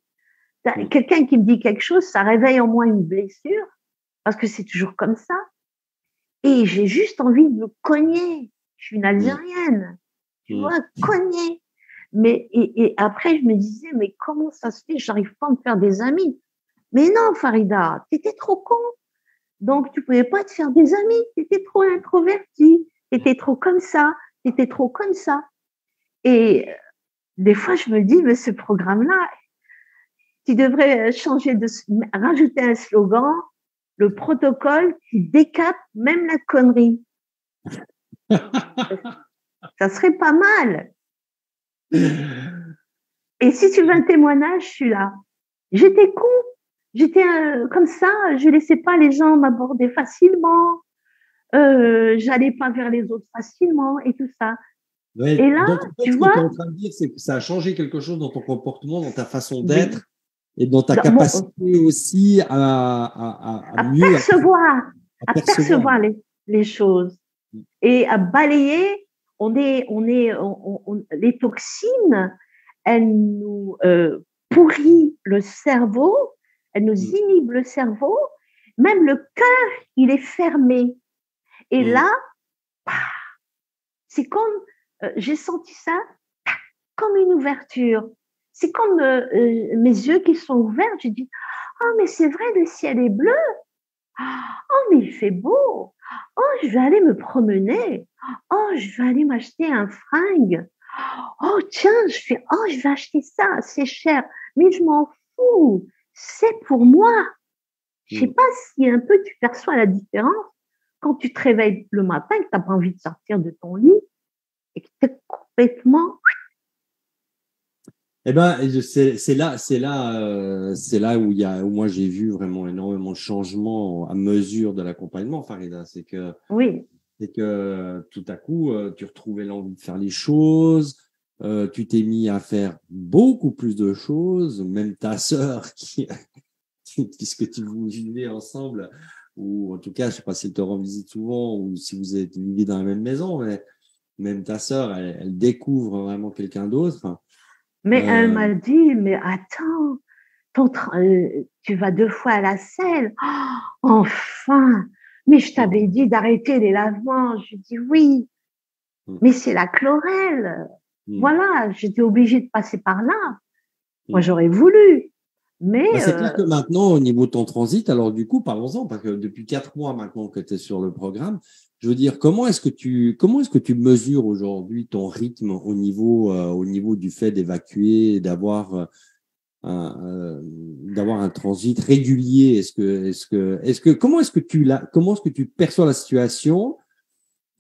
Mm. Quelqu'un qui me dit quelque chose, ça réveille en moi une blessure, parce que c'est toujours comme ça. Et j'ai juste envie de me cogner. Je suis une Mm. Algérienne, tu Mm. vois, cogner. Et après, je me disais, mais comment ça se fait? J'arrive pas à me faire des amis. Mais non, Farida, t'étais trop con. Donc, tu pouvais pas te faire des amis. T'étais trop introverti. T'étais trop comme ça. T'étais trop comme ça. Et des fois, je me dis, mais ce programme-là, tu devrais rajouter un slogan, le protocole qui décape même la connerie. Ça serait pas mal. Et si tu veux un témoignage, je suis là. J'étais con. J'étais comme ça, je laissais pas les gens m'aborder facilement, j'allais pas vers les autres facilement et tout ça. Et Ouais. là, Donc, en fait, tu ce que tu vois, es en train de dire, c'est que ça a changé quelque chose dans ton comportement, dans ta façon oui, d'être et dans ta dans capacité aussi à à mieux percevoir, à à percevoir. percevoir les choses et à balayer. Les toxines, elles nous pourrissent le cerveau, elles nous Mm, inhibent le cerveau, même le cœur, il est fermé. Et mm, là, c'est comme, j'ai senti ça comme une ouverture. C'est comme mes yeux qui sont ouverts. J'ai dit, oh, mais c'est vrai, le ciel est bleu. Oh, mais il fait beau. Oh, je vais aller me promener. Oh, je vais aller m'acheter un fringue. Oh, tiens, je vais acheter ça, c'est cher. Mais je m'en fous. C'est pour moi. Je sais mm. pas si un peu tu perçois la différence quand tu te réveilles le matin et que tu n'as pas envie de sortir de ton lit et que tu es complètement. Eh ben, c'est là où où moi j'ai vu vraiment énormément de changements à mesure de l'accompagnement, Farida. Oui, C'est que tout à coup, tu retrouvais l'envie de faire les choses, tu t'es mis à faire beaucoup plus de choses, même ta sœur puisque tu vous vivez ensemble, ou en tout cas, je sais pas si elle te rend visite souvent, ou si vous êtes vivez dans la même maison, mais même ta sœur, elle découvre vraiment quelqu'un d'autre. mais elle Euh, m'a dit, mais attends, tu vas 2 fois à la selle. Oh, enfin, mais je t'avais dit d'arrêter les lavements. Je dis oui, mm, mais c'est la chlorelle. mm, Voilà, j'étais obligée de passer par là. Moi, mm. j'aurais voulu, mais Bah, c'est clair que maintenant, au niveau de ton transit, alors du coup, parlons-en, parce que depuis 4 mois maintenant que tu es sur le programme, je veux dire, comment est-ce que tu mesures aujourd'hui ton rythme au niveau du fait d'évacuer, et d'avoir un transit régulier? Comment est-ce que tu perçois la situation?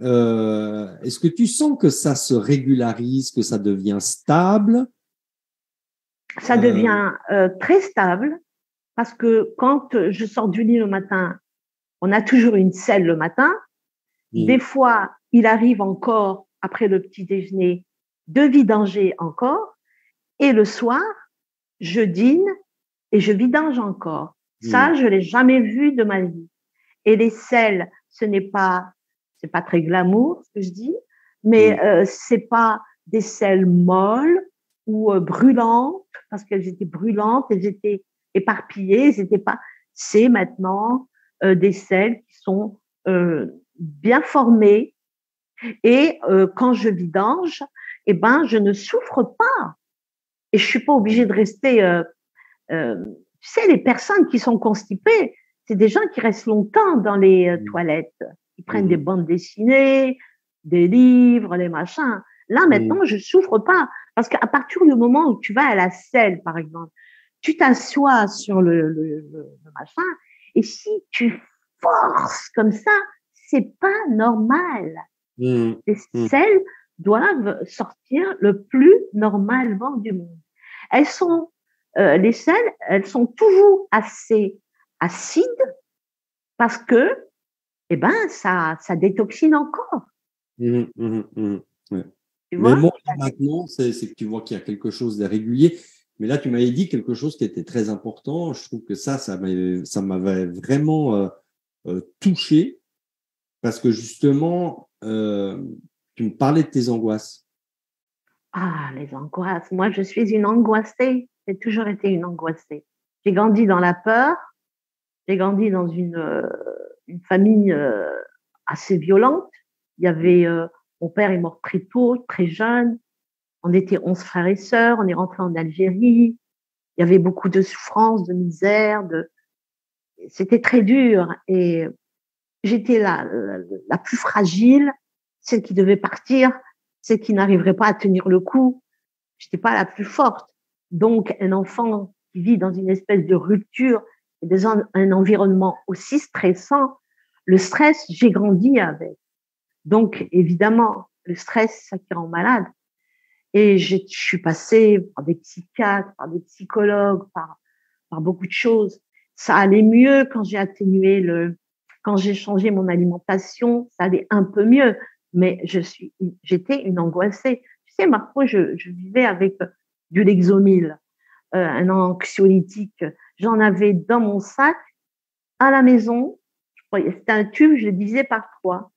Est-ce que tu sens que ça se régularise, que ça devient stable? ça Euh, devient très stable parce que quand je sors du lit le matin, on a toujours une selle le matin. Des mm, fois, il arrive encore, après le petit déjeuner, de vidanger encore. Et le soir, je dîne et je vidange encore. mm, Ça, je l'ai jamais vu de ma vie. Et les selles, c'est pas très glamour ce que je dis, mais mm, c'est pas des selles molles ou brûlantes parce qu'elles étaient brûlantes, elles étaient éparpillées, c'était pas. C'est maintenant des selles qui sont bien formées et quand je vidange, eh ben je ne souffre pas et je suis pas obligée de rester tu sais, les personnes qui sont constipées, c'est des gens qui restent longtemps dans les mm, toilettes. Ils prennent des mm, bandes dessinées, des livres, des machins. Là, mm. maintenant, je souffre pas. Parce qu'à partir du moment où tu vas à la selle, par exemple, tu t'assois sur le machin, et si tu forces comme ça, c'est pas normal. Mm, Les mm, selles doivent sortir le plus normalement du monde. Elles sont, les selles, elles sont toujours assez acides parce que, eh ben, ça détoxine encore. mm, mm, mm. Ouais. Tu Mais vois? bon, là, maintenant, c'est que tu vois qu'il y a quelque chose de régulier. Mais là, tu m'avais dit quelque chose qui était très important. Je trouve que ça m'avait vraiment touché parce que justement, tu me parlais de tes angoisses. Ah, les angoisses. Moi, je suis une angoissée. J'ai toujours été une angoissée. J'ai grandi dans la peur. J'ai grandi dans une famille assez violente. Il y avait, mon père est mort très tôt, très jeune. On était 11 frères et sœurs. On est rentré en Algérie. Il y avait beaucoup de souffrance, de misère. C'était très dur. Et j'étais la plus fragile, celle qui devait partir, celle qui n'arriverait pas à tenir le coup. Je n'étais pas la plus forte. Donc, un enfant qui vit dans une espèce de rupture et dans un environnement aussi stressant, le stress, j'ai grandi avec. Donc, évidemment, le stress, ça qui rend malade. Et je suis passée par des psychiatres, par des psychologues, par beaucoup de choses. ça allait mieux quand j'ai atténué quand j'ai changé mon alimentation, ça allait un peu mieux. Mais j'étais une angoissée. Tu sais, Marco, je vivais avec du Lexomil, un anxiolytique. J'en avais dans mon sac, à la maison. C'était un tube, je le divisais par 3.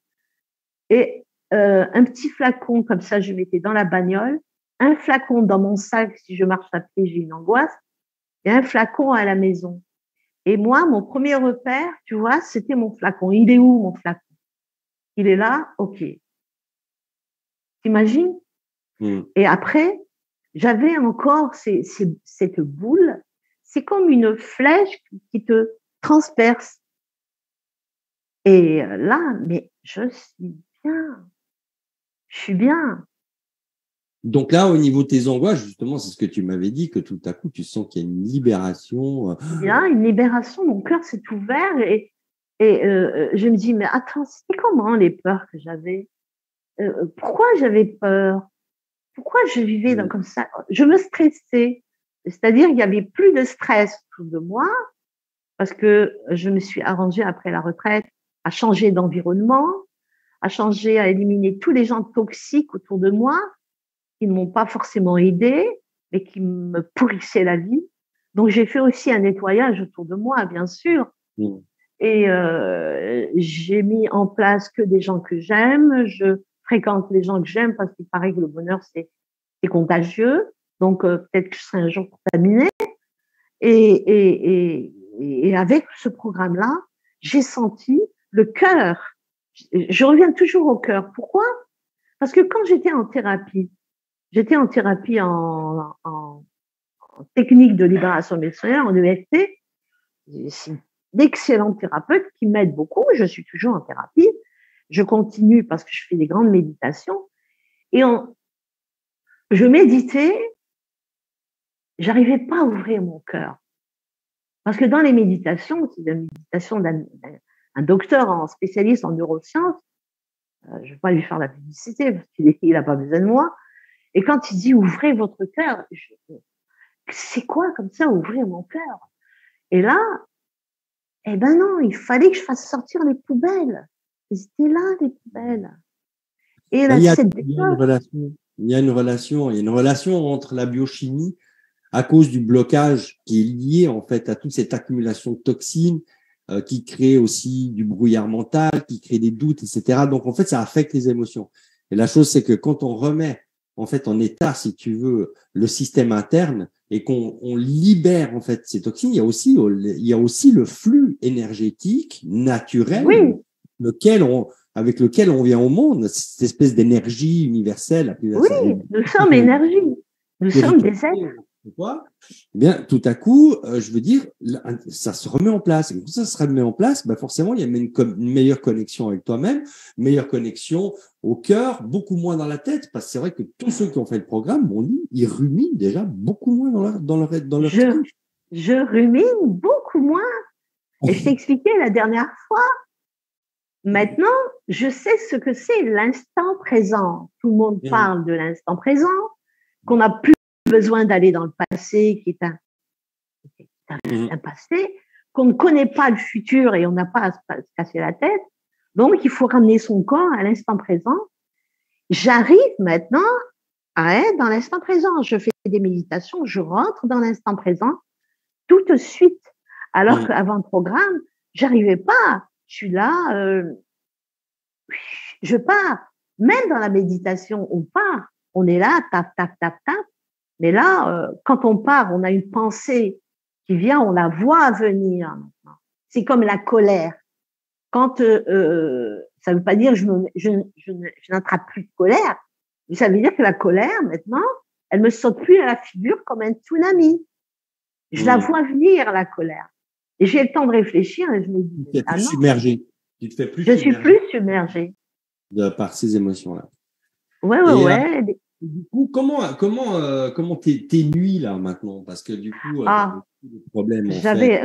Et un petit flacon, comme ça, je mettais dans la bagnole. Un flacon dans mon sac, si je marche à pied, j'ai une angoisse. Et un flacon à la maison. Et moi, mon premier repère, tu vois, c'était mon flacon. Il est où, mon flacon? Il est là? OK. T'imagines? Et après, j'avais encore cette boule. C'est comme une flèche qui te transperce. Et là, mais je suis bien. Je suis bien. Donc là, au niveau de tes angoisses, justement, c'est ce que tu m'avais dit, que tout à coup, tu sens qu'il y a une libération. Il y a une libération, mon cœur s'est ouvert et je me dis, mais attends, c'était comment les peurs que j'avais? Pourquoi j'avais peur? Pourquoi je vivais comme ça? Je me stressais. C'est-à-dire, il n'y avait plus de stress autour de moi parce que je me suis arrangée après la retraite à changer d'environnement, à éliminer tous les gens toxiques autour de moi qui ne m'ont pas forcément aidée, mais qui me pourrissaient la vie. Donc, j'ai fait aussi un nettoyage autour de moi, bien sûr. Et j'ai mis en place que des gens que j'aime. Je fréquente les gens que j'aime parce qu'il paraît que le bonheur, c'est contagieux. Donc, peut-être que je serai un jour contaminée. Et avec ce programme-là, j'ai senti le cœur. Je reviens toujours au cœur. Pourquoi? Parce que quand j'étais en thérapie en technique de libération émotionnelle, en EFT. C'est d'excellents thérapeutes qui m'aident beaucoup. Je suis toujours en thérapie. Je continue parce que je fais des grandes méditations. Et je méditais, j'arrivais pas à ouvrir mon cœur. Parce que dans les méditations, c'est la méditation d'un docteur en spécialiste en neurosciences. Je vais pas lui faire la publicité parce qu'il a pas besoin de moi. Et quand il dit ouvrez votre cœur, c'est quoi comme ça ouvrir mon cœur? Et là, eh ben non, il fallait que je fasse sortir les poubelles. C'était là les poubelles. Et là, il y a une relation entre la biochimie à cause du blocage qui est lié en fait à toute cette accumulation de toxines qui crée aussi du brouillard mental, qui crée des doutes, etc. Donc en fait, ça affecte les émotions. Et la chose, c'est que quand on remet en fait en état, si tu veux, le système interne et qu'on libère en fait ces toxines, il y a aussi le flux énergétique naturel avec lequel on vient au monde, cette espèce d'énergie universelle. Oui, nous sommes énergie. Nous sommes des êtres. Eh bien, tout à coup, je veux dire, ça se remet en place. Et quand ça se remet en place, ben forcément, il y a une meilleure connexion avec toi-même, meilleure connexion au cœur, beaucoup moins dans la tête, parce que c'est vrai que tous ceux qui ont fait le programme m'ont dit, ils ruminent déjà beaucoup moins dans leur Je rumine beaucoup moins. Et je t'ai expliqué la dernière fois. Maintenant, je sais ce que c'est l'instant présent. Tout le monde parle de l'instant présent, qu'on n'a plus besoin d'aller dans le passé, qui est un passé, qu'on ne connaît pas le futur et on n'a pas à se casser la tête. Donc, il faut ramener son corps à l'instant présent. J'arrive maintenant à être dans l'instant présent. Je fais des méditations, je rentre dans l'instant présent tout de suite. Alors qu'avant le programme, j'arrivais pas. Je suis là, je pars. Même dans la méditation, on part. On est là, tap, tap, tap, tap. Mais là, quand on part, on a une pensée qui vient, on la voit venir maintenant. C'est comme la colère. Quand ça ne veut pas dire je n'attrape plus de colère, mais ça veut dire que la colère, maintenant, elle me saute plus à la figure comme un tsunami. Je la vois venir, la colère. Et j'ai le temps de réfléchir et je me dis... Tu es plus submergé. Tu te fais plus je suis plus submergée. Par ces émotions-là. Ouais. Du coup, comment tes nuits là maintenant? Parce que du coup, des problèmes. J'avais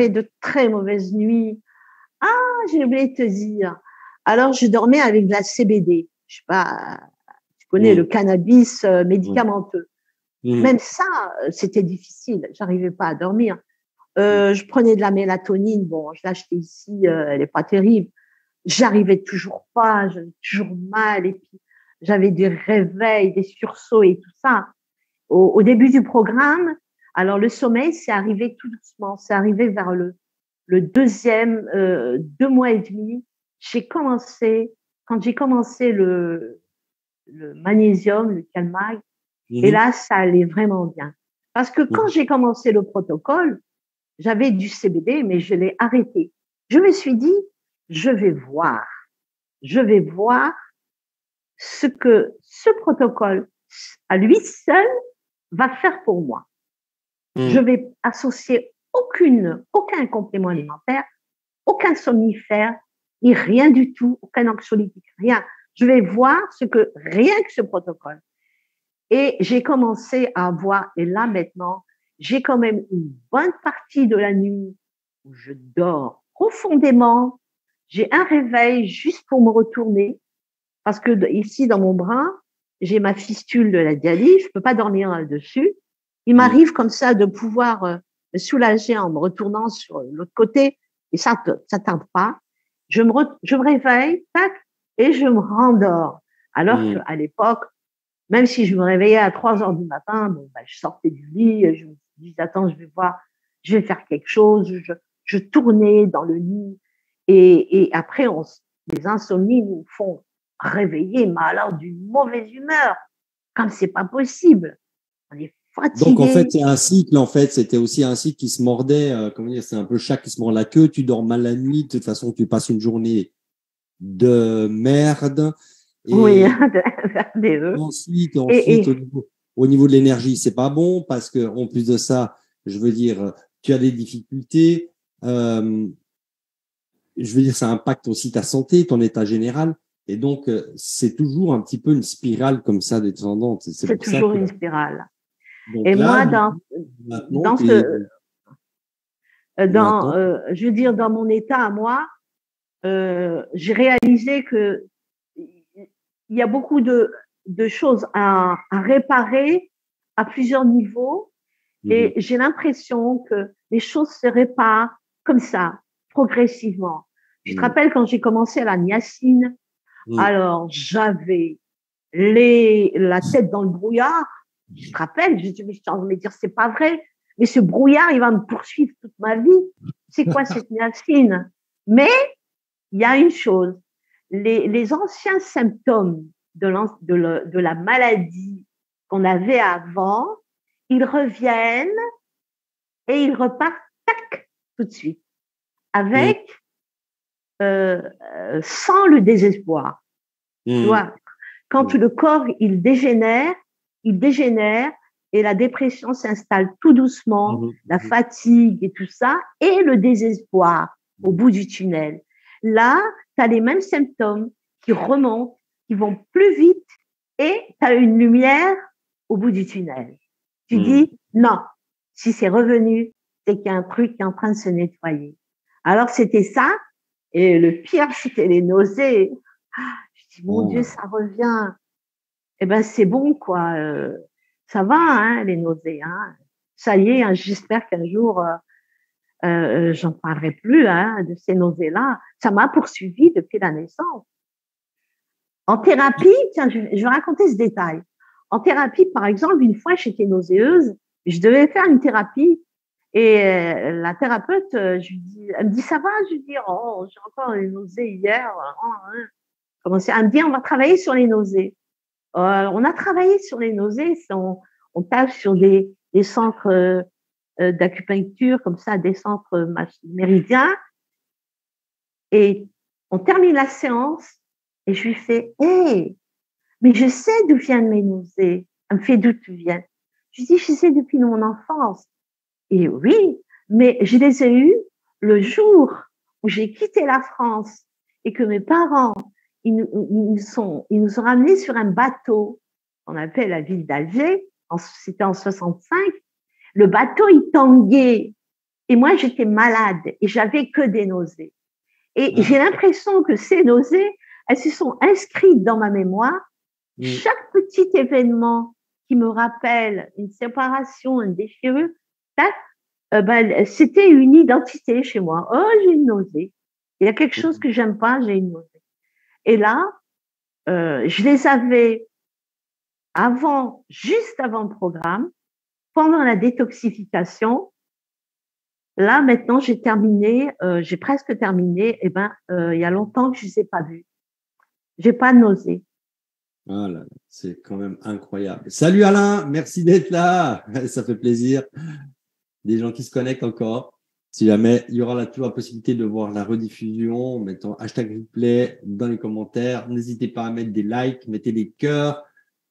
de très mauvaises nuits. J'ai oublié de te dire. Alors, je dormais avec de la CBD. Je sais pas, tu connais le cannabis médicamenteux. Même ça, c'était difficile. J'arrivais pas à dormir. Je prenais de la mélatonine. Bon, je l'ai achetée ici, elle n'est pas terrible. J'arrivais toujours pas, j'avais toujours mal et puis j'avais des réveils, des sursauts et tout ça. Au début du programme, alors le sommeil, c'est arrivé tout doucement, c'est arrivé vers le deuxième, 2 mois et demi. Quand j'ai commencé le magnésium, le Calmag, et là, ça allait vraiment bien. Parce que quand j'ai commencé le protocole, j'avais du CBD, mais je l'ai arrêté. Je me suis dit, je vais voir ce que ce protocole, à lui seul, va faire pour moi. Je vais associer aucun complément alimentaire, aucun somnifère, et rien du tout, aucun anxiolytique, rien. Je vais voir rien que ce protocole. Et j'ai commencé à voir, et là maintenant, j'ai quand même une bonne partie de la nuit où je dors profondément. J'ai un réveil juste pour me retourner, parce que ici, dans mon bras, j'ai ma fistule de la dialyse, je peux pas dormir là-dessus. Il m'arrive comme ça de pouvoir me soulager en me retournant sur l'autre côté, et ça tarde pas. Je me réveille, tac, et je me rendors. Alors qu'à l'époque, même si je me réveillais à 3 heures du matin, bon, ben, je sortais du lit, et je me dis, attends, je vais faire quelque chose. Je tournais dans le lit, et après, les insomnies nous font réveiller, mais alors d'une mauvaise humeur, comme c'est pas possible. On est fatigué. Donc, en fait, c'est un cycle, en fait, c'était aussi un cycle qui se mordait, comment dire, c'est un peu le chat qui se mord la queue, tu dors mal la nuit, de toute façon, tu passes une journée de merde. Et oui, ensuite, au niveau de l'énergie, c'est pas bon parce que, en plus de ça, je veux dire, tu as des difficultés, je veux dire, ça impacte aussi ta santé, ton état général. Et donc, c'est toujours un petit peu une spirale comme ça descendante. C'est toujours une spirale. Donc et là, moi, je veux dire, dans mon état à moi, j'ai réalisé que il y a beaucoup de choses à réparer à plusieurs niveaux. Et j'ai l'impression que les choses se réparent comme ça, progressivement. Tu te rappelles quand j'ai commencé la niacine, alors j'avais la tête dans le brouillard. Je te rappelle, je suis en train de me dire, c'est pas vrai, mais ce brouillard, il va me poursuivre toute ma vie. C'est quoi cette niacine? Mais il y a une chose, les anciens symptômes de la maladie qu'on avait avant, ils reviennent et ils repartent, tac, tout de suite, avec, sans le désespoir. Tu vois, quand le corps, il dégénère et la dépression s'installe tout doucement, la fatigue et tout ça, et le désespoir au bout du tunnel. Là, tu as les mêmes symptômes qui remontent, qui vont plus vite, et tu as une lumière au bout du tunnel. Tu dis, non, si c'est revenu, c'est qu'il y a un truc qui est en train de se nettoyer. Alors, c'était ça, et le pire, c'était les nausées. Je dis, mon Dieu, ça revient. Eh ben, c'est bon, quoi. Ça va, hein, les nausées. Hein. Ça y est, hein, j'espère qu'un jour, j'en parlerai plus hein, de ces nausées-là. Ça m'a poursuivi depuis la naissance. En thérapie, tiens, je vais raconter ce détail. En thérapie, par exemple, une fois, j'étais nauséeuse, je devais faire une thérapie et la thérapeute, elle me dit, ça va? Je lui dis, oh, j'ai encore les nausées hier. Elle me dit, on va travailler sur les nausées. On a travaillé sur les nausées, on tape sur des centres d'acupuncture, comme ça, des centres méridiens. Et on termine la séance et je lui fais, hey, mais je sais d'où viennent mes nausées. Elle me fait, d'où tu viens? Je lui dis, je sais depuis mon enfance. Et oui, mais je les ai eues le jour où j'ai quitté la France et que mes parents, ils nous ont ramenés sur un bateau qu'on appelle la ville d'Alger. C'était en 65. Le bateau, il tanguait. Et moi, j'étais malade et j'avais que des nausées. Et j'ai l'impression que ces nausées, elles se sont inscrites dans ma mémoire. Chaque petit événement qui me rappelle une séparation, une déchirure, tac, C'était une identité chez moi. Oh, j'ai une nausée. Il y a quelque chose que j'aime pas, j'ai une nausée. Et là, je les avais juste avant le programme, pendant la détoxification. Là, maintenant, j'ai presque terminé. Et il y a longtemps que je ne les ai pas vus. J'ai pas de nausée. Ah là là, c'est quand même incroyable. Salut Alain, merci d'être là. Ça fait plaisir. Des gens qui se connectent encore. Si jamais il y aura toujours la possibilité de voir la rediffusion, mettons #replay dans les commentaires. N'hésitez pas à mettre des likes, mettez des cœurs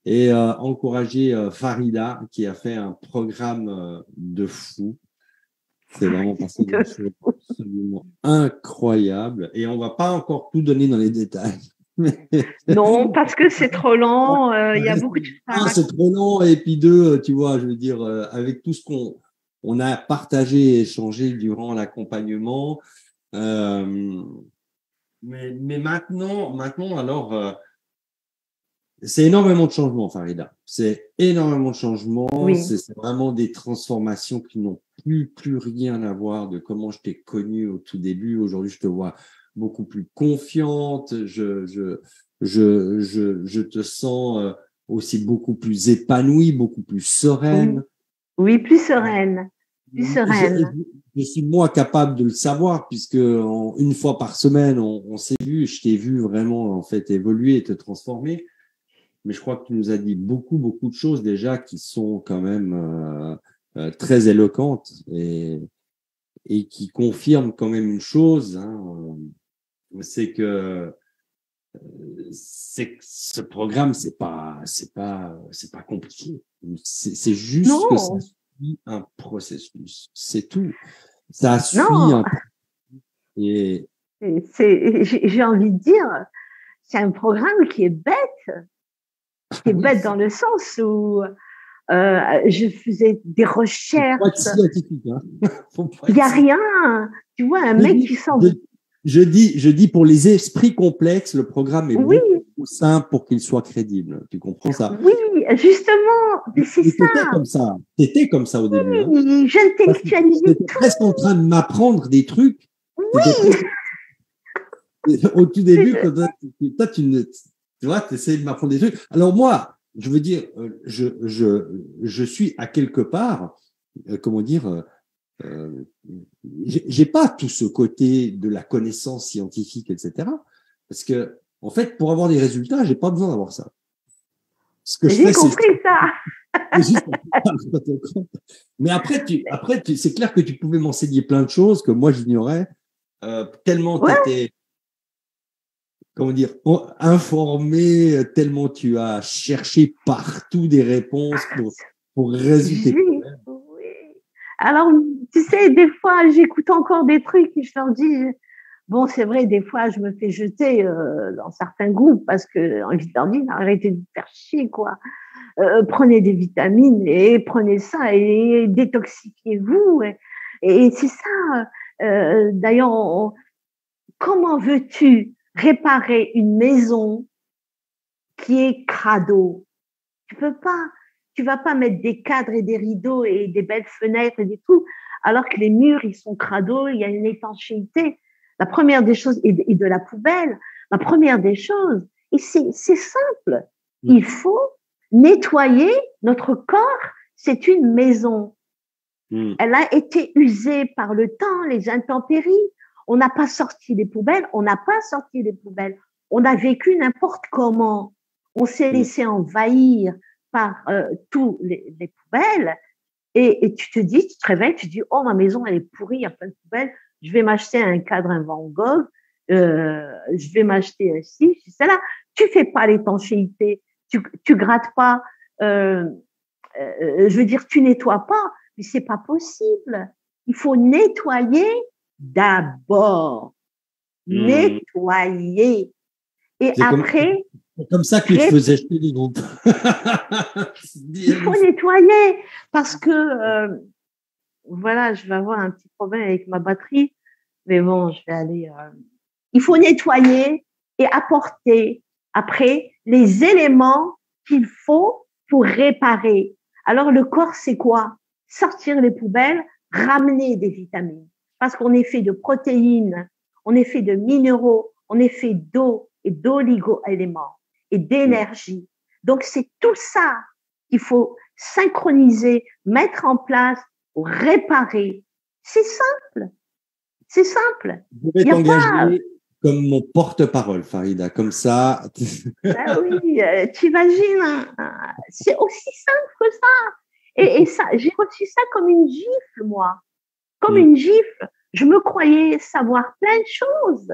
et encouragez Farida qui a fait un programme de fou. C'est vraiment passé des choses absolument incroyables. Et on va pas encore tout donner dans les détails. Non, parce que c'est trop long. Il y a beaucoup de choses. C'est trop long. Et puis deux, tu vois, je veux dire, avec tout ce qu'on a partagé et échangé durant l'accompagnement. Mais maintenant, alors, c'est énormément de changements, Farida. C'est énormément de changements. Oui. C'est vraiment des transformations qui n'ont plus rien à voir de comment je t'ai connue au tout début. Aujourd'hui, je te vois beaucoup plus confiante. Je te sens aussi beaucoup plus épanouie, beaucoup plus sereine. Oui, plus sereine. Plus sereine. Je suis moi capable de le savoir puisque une fois par semaine, on s'est vu. Je t'ai vu vraiment en fait évoluer et te transformer. Mais je crois que tu nous as dit beaucoup de choses déjà qui sont quand même très éloquentes et qui confirment quand même une chose, hein, c'est que ce programme, c'est pas compliqué. C'est juste Non. que ça suit un processus. C'est tout. Ça suit un et j'ai envie de dire, c'est un programme qui est bête. Qui est bête dans le sens où je faisais des recherches. Il n'y a rien. Tu vois, un mec qui sort. Je dis pour les esprits complexes, le programme est beaucoup trop simple pour qu'il soit crédible. Tu comprends ça? Oui, justement. C'est ça. T'étais comme ça au début. Oui, j'intellectualisais tout. T'étais presque en train de m'apprendre des trucs. Oui. Au tout début, toi, tu vois, tu essayes de m'apprendre des trucs. Alors moi, je veux dire, je suis à quelque part, comment dire, j'ai pas tout ce côté de la connaissance scientifique, etc. Parce que, en fait, pour avoir des résultats, j'ai pas besoin d'avoir ça. J'ai compris ça. Mais après, c'est clair que tu pouvais m'enseigner plein de choses que moi j'ignorais, tellement tu étais, comment dire, informé, tellement tu as cherché partout des réponses pour résoudre tes problèmes. Oui. Alors, tu sais, des fois, j'écoute encore des trucs et je leur dis, bon, c'est vrai, des fois, je me fais jeter dans certains groupes parce que je leur dis, arrêtez de faire chier, quoi. Prenez des vitamines et prenez ça et détoxifiez-vous. Et c'est ça. D'ailleurs, comment veux-tu réparer une maison qui est crado? Tu peux pas. Tu vas pas mettre des cadres et des rideaux et des belles fenêtres et des tout, alors que les murs, ils sont crado, il y a une étanchéité. La première des choses, et de la poubelle, la première des choses, et c'est simple. Il faut nettoyer notre corps. C'est une maison. Elle a été usée par le temps, les intempéries. On n'a pas sorti les poubelles, on a vécu n'importe comment. On s'est laissé envahir par tous les poubelles et tu te réveilles, tu te dis, oh, ma maison, elle est pourrie, il y a plein de poubelles, je vais m'acheter un cadre, un Van Gogh, je vais m'acheter un ci, c'est là. Tu fais pas l'étanchéité, tu grattes pas, je veux dire, tu nettoies pas, mais c'est pas possible. Il faut nettoyer d'abord. Nettoyer. Et après. C'est comme ça que je faisais jeter des groupes. Il faut nettoyer parce que, voilà, je vais avoir un petit problème avec ma batterie, mais bon, je vais aller. Il faut nettoyer et apporter après les éléments qu'il faut pour réparer. Alors, le corps, c'est quoi? Sortir les poubelles, ramener des vitamines. Parce qu'on est fait de protéines, on est fait de minéraux, on est fait d'eau et d'oligo-éléments et d'énergie. Donc, c'est tout ça qu'il faut synchroniser, mettre en place pour réparer. C'est simple. C'est simple. Je vais t'engager comme mon porte-parole, Farida. Comme ça. Ben oui, t'imagines, hein, c'est aussi simple que ça. Et ça, j'ai reçu ça comme une gifle, moi. Comme une gifle. Je me croyais savoir plein de choses.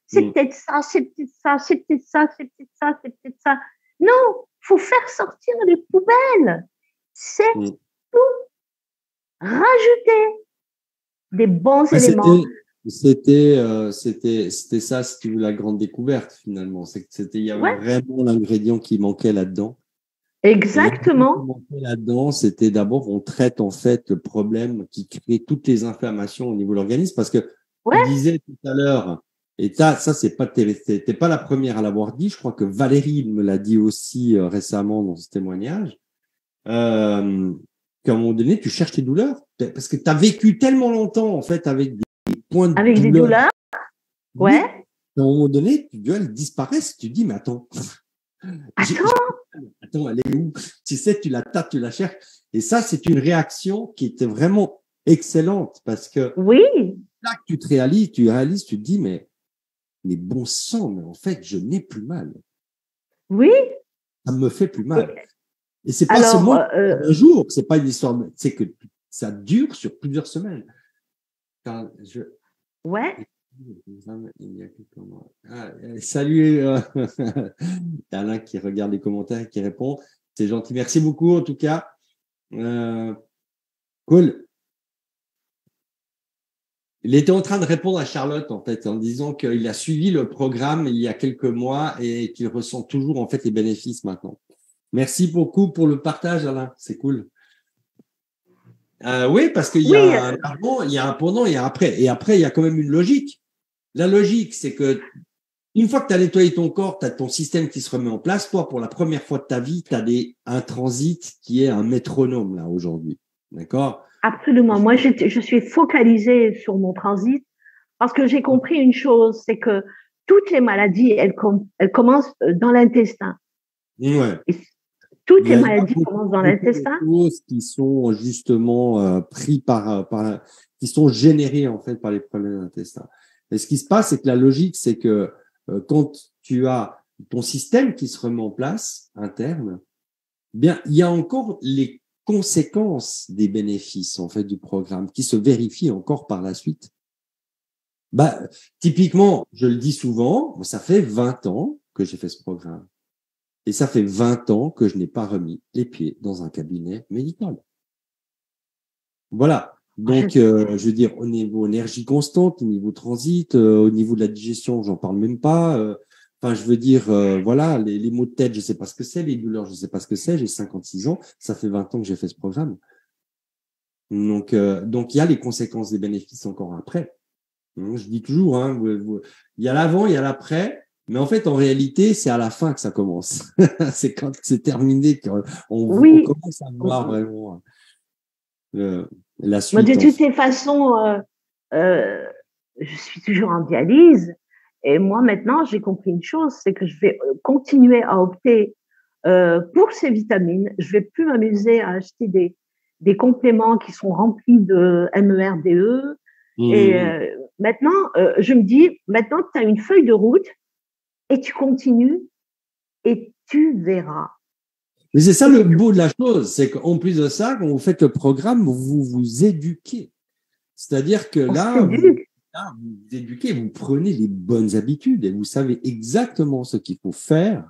C'est peut-être ça, c'est peut-être ça, c'est peut-être ça, c'est peut-être ça, c'est peut-être ça. Non, faut faire sortir les poubelles. C'est tout. Rajouter des bons éléments. C'était ça, si tu veux, la grande découverte, finalement. Il y avait vraiment l'ingrédient qui manquait là-dedans. Exactement. Qui manquait là-dedans, c'était d'abord, on traite, en fait, le problème qui crée toutes les inflammations au niveau de l'organisme, parce que tu disais tout à l'heure, et ça, t'es pas la première à l'avoir dit. Je crois que Valérie me l'a dit aussi récemment dans ce témoignage. Qu'à un moment donné, tu cherches tes douleurs parce que tu as vécu tellement longtemps, en fait, avec des points de douleur. Avec des douleurs. Ouais. À un moment donné, elles disparaissent. Tu dis, mais attends. Attends, elle est où? Tu sais, tu la tapes, tu la cherches. Et ça, c'est une réaction qui était vraiment excellente parce que là que tu réalises, tu te dis, mais bon sang, mais en fait, je n'ai plus mal. Oui. Ça me fait plus mal. Et c'est pas seulement un jour, c'est pas une histoire, c'est que ça dure sur plusieurs semaines. Salut, Alain qui regarde les commentaires et qui répond. C'est gentil. Merci beaucoup, en tout cas. Cool. Il était en train de répondre à Charlotte, en fait, en disant qu'il a suivi le programme il y a quelques mois et qu'il ressent toujours, en fait, les bénéfices maintenant. Merci beaucoup pour le partage, Alain. C'est cool. Oui, parce qu'il y a un avant, il y a un pendant, il y a un après. Et après, il y a quand même une logique. La logique, c'est que une fois que tu as nettoyé ton corps, tu as ton système qui se remet en place. Toi, pour la première fois de ta vie, tu as un transit qui est un métronome, là, aujourd'hui. D'accord? Absolument. Moi, je suis focalisée sur mon transit parce que j'ai compris une chose, c'est que toutes les maladies, elles commencent dans l'intestin. Ouais. Et toutes les maladies commencent dans l'intestin. Choses qui sont justement pris qui sont générées en fait par les problèmes de l'intestin. Et ce qui se passe, c'est que la logique, c'est que quand tu as ton système qui se remet en place interne, bien, il y a encore les conséquences des bénéfices en fait du programme qui se vérifient encore par la suite. Bah, typiquement, je le dis souvent, ça fait 20 ans que j'ai fait ce programme. Et ça fait 20 ans que je n'ai pas remis les pieds dans un cabinet médical. Voilà. Donc, je veux dire, au niveau énergie constante, au niveau transit, au niveau de la digestion, j'en parle même pas. Enfin, je veux dire, voilà, les maux de tête, je sais pas ce que c'est, les douleurs, je sais pas ce que c'est. J'ai 56 ans, ça fait 20 ans que j'ai fait ce programme. Donc, il y a les conséquences des bénéfices encore après. Je dis toujours, hein, il y a l'avant, il y a l'après. Mais en fait, en réalité, c'est à la fin que ça commence. C'est quand c'est terminé qu'on commence à voir vraiment la suite. Mais de toutes les façons, je suis toujours en dialyse. Et moi, maintenant, j'ai compris une chose, c'est que je vais continuer à opter pour ces vitamines. Je vais plus m'amuser à acheter des compléments qui sont remplis de MERDE. Et maintenant, je me dis, maintenant, tu as une feuille de route et tu continues et tu verras. Mais c'est ça le beau de la chose, c'est qu'en plus de ça, quand vous faites le programme, vous vous éduquez. C'est-à-dire que là, vous éduquez, vous prenez les bonnes habitudes et vous savez exactement ce qu'il faut faire,